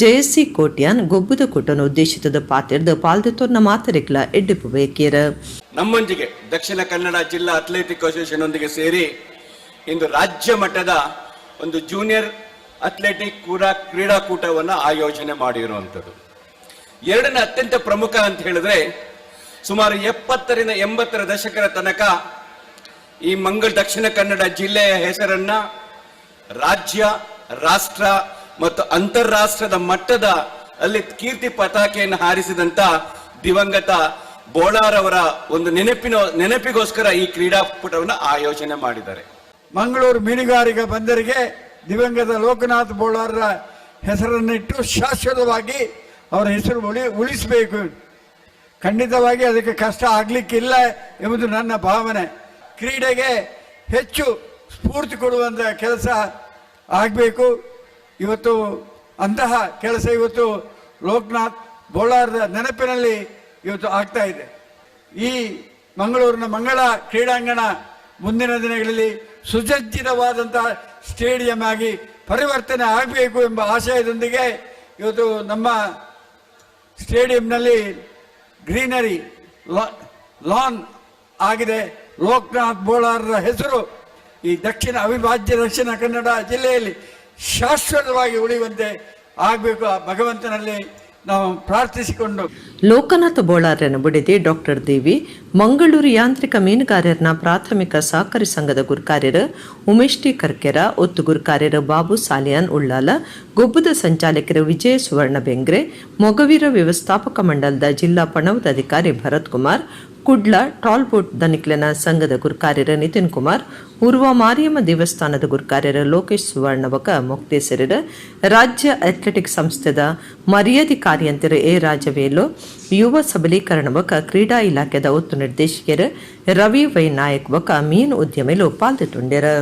ಜಯಸಿ ಕೋಟ್ಯಾನ್ ಗೊಬ್ಬುದ ಕೂಟನ್ನು ಉದ್ದೇಶಿತದ ಪಾತಿರ್ದು ಪಾಲ್ದೆತೋರ್ನ ಮಾತರಿಗ್ಲ ಎಡ್ಡಿಪು ಬೇಕಿರ. ನಮ್ಮೊಂದಿಗೆ ದಕ್ಷಿಣ ಕನ್ನಡ ಜಿಲ್ಲಾ ಅಥ್ಲೆಟಿಕ್ ಅಸೋಸಿಯೇಷನ್ ಒಂದಿಗೆ ಸೇರಿ ಇಂದು ರಾಜ್ಯ ಮಟ್ಟದ ಒಂದು ಜೂನಿಯರ್ ಅಥ್ಲೆಟಿಕ್ ಕ್ರೀಡಾಕೂಟವನ್ನು ಆಯೋಜನೆ ಮಾಡಿರುವಂಥದ್ದು. ಎರಡನೇ ಅತ್ಯಂತ ಪ್ರಮುಖ ಅಂತ ಹೇಳಿದ್ರೆ ಸುಮಾರು 70ರಿಂದ 80ರ ದಶಕದ ತನಕ ಈ ದಕ್ಷಿಣ ಕನ್ನಡ ಜಿಲ್ಲೆಯ ಹೆಸರನ್ನ ರಾಜ್ಯ, ರಾಷ್ಟ್ರ ಮತ್ತು ಅಂತಾರಾಷ್ಟ್ರದ ಮಟ್ಟದ ಅಲ್ಲಿ ಕೀರ್ತಿ ಪತಾಕೆಯನ್ನು ಹಾರಿಸಿದಂತ ದಿವಂಗತ ಬೋಳಾರವರ ಒಂದು ನೆನಪಿಗೋಸ್ಕರ ಈ ಕ್ರೀಡಾಕೂಟವನ್ನು ಆಯೋಜನೆ ಮಾಡಿದ್ದಾರೆ. ಮಂಗಳೂರು ಮೀನುಗಾರಿಕಾ ಬಂದರಿಗೆ ದಿವಂಗತ ಲೋಕನಾಥ್ ಬೋಳಾರರ ಹೆಸರನ್ನಿಟ್ಟು ಶಾಶ್ವತವಾಗಿ ಅವರ ಹೆಸರು ಉಳಿಸಬೇಕು. ಖಂಡಿತವಾಗಿ ಅದಕ್ಕೆ ಕಷ್ಟ ಆಗಲಿಕ್ಕಿಲ್ಲ ಎಂಬುದು ನನ್ನ ಭಾವನೆ. ಕ್ರೀಡೆಗೆ ಹೆಚ್ಚು ಸ್ಫೂರ್ತಿ ಕೊಡುವಂಥ ಕೆಲಸ ಆಗಬೇಕು. ಇವತ್ತು ಅಂತಹ ಕೆಲಸ ಇವತ್ತು ಲೋಕನಾಥ್ ಬೋಳಾರರ ನೆನಪಿನಲ್ಲಿ ಇವತ್ತು ಆಗ್ತಾ ಇದೆ. ಈ ಮಂಗಳೂರಿನ ಮಂಗಳ ಕ್ರೀಡಾಂಗಣ ಮುಂದಿನ ದಿನಗಳಲ್ಲಿ ಸುಸಜ್ಜಿತವಾದಂತಹ ಸ್ಟೇಡಿಯಂ ಆಗಿ ಪರಿವರ್ತನೆ ಆಗಬೇಕು ಎಂಬ ಆಶಯದೊಂದಿಗೆ ಇವತ್ತು ನಮ್ಮ ಸ್ಟೇಡಿಯಂನಲ್ಲಿ ಗ್ರೀನರಿ ಲಾನ್ ಆಗಿದೆ. ಲೋಕನಾಥ್ ಬೋಳಾರರ ಹೆಸರು ಈ ಅವಿಭಾಜ್ಯ ದಕ್ಷಿಣ ಕನ್ನಡ ಜಿಲ್ಲೆಯಲ್ಲಿ ಶಾಶ್ವತವಾಗಿ ಉಳಿಯುವಂತೆ ಆಗಬೇಕು. ಆ ಭಗವಂತನಲ್ಲಿ ನಾವು ಪ್ರಾರ್ಥಿಸಿಕೊಂಡು ಲೋಕನಾಥ್ ಬೋಳಾರನ ಬುಡಿದೆ ಡಾಕ್ಟರ್ ದೇವಿ ಮಂಗಳೂರು ಯಾಂತ್ರಿಕ ಮೀನುಗಾರರ ಪ್ರಾಥಮಿಕ ಸಹಕಾರಿ ಸಂಘದ ಗುರುಕಾರ್ಯರು ಉಮೇಶ್ ಟಿ ಕರ್ಕೆರ, ಒತ್ತು ಗುರುಕಾರ್ಯರು ಬಾಬು ಸಾಲಿಯಾನ್ ಉಳ್ಳಾಲ, ಗೊಬ್ಬದ ಸಂಚಾಲಕರು ವಿಜಯ ಸುವರ್ಣ ಬೆಂಗ್ರೆ, ಮೊಗವೀರ ವ್ಯವಸ್ಥಾಪಕ ಮಂಡಲದ ಜಿಲ್ಲಾ ಪಣವದ ಅಧಿಕಾರಿ ಭರತ್ ಕುಮಾರ್, ಕುಡ್ಲ ಟಾಲ್ಬೋಟ್ ದನಿಕ್ಲನ ಸಂಘದ ಗುರುಕಾರ್ಯರು ನಿತಿನ್ ಕುಮಾರ್, ಉರ್ವ ಮಾರಿಯಮ್ಮ ದೇವಸ್ಥಾನದ ಗುರುಕಾರ್ಯರು ಲೋಕೇಶ್ ಸುವರ್ಣವಕ ಮೊಕ್ತೇಸರರು, ರಾಜ್ಯ ಅಥ್ಲೆಟಿಕ್ ಸಂಸ್ಥೆದ ಮರ್ಯಾದಿಕಾರಿಯಂತರು ಎ ರಾಜವೇಲು, ಯುವ ಸಬಲೀಕರಣವಕ ಕ್ರೀಡಾ ಇಲಾಖೆದ ಒತ್ತು ನಿರ್ದೇಶಕರು ರವಿ ವೈ ನಾಯಕ್ ವಕ ಮೀನು ಉದ್ಯಮಿಲು ಪಾಲ್ಗೊಂಡರು.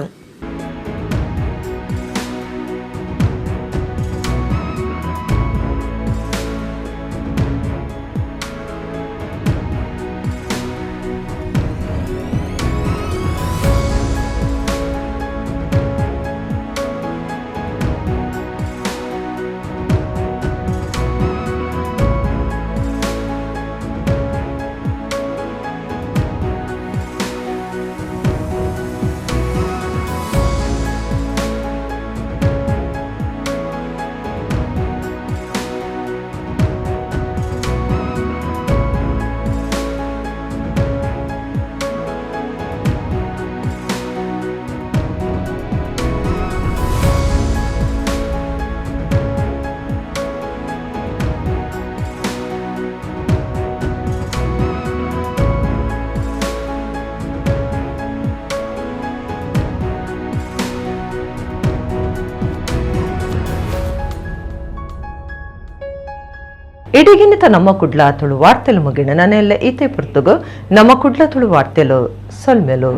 ಇಡಿಗಿನಿತ ನಮ್ಮ ಕುಡ್ಲ ತುಳು ವಾರ್ತೆಲು ಮುಗಿನ ನಾನೆಲ್ಲ ಈತೆ ಪುರ್ತುಗು ನಮ್ಮ ಕುಡ್ಲ ತುಳು ವಾರ್ತೆಲು ಸೊಲ್ಮೆಲು.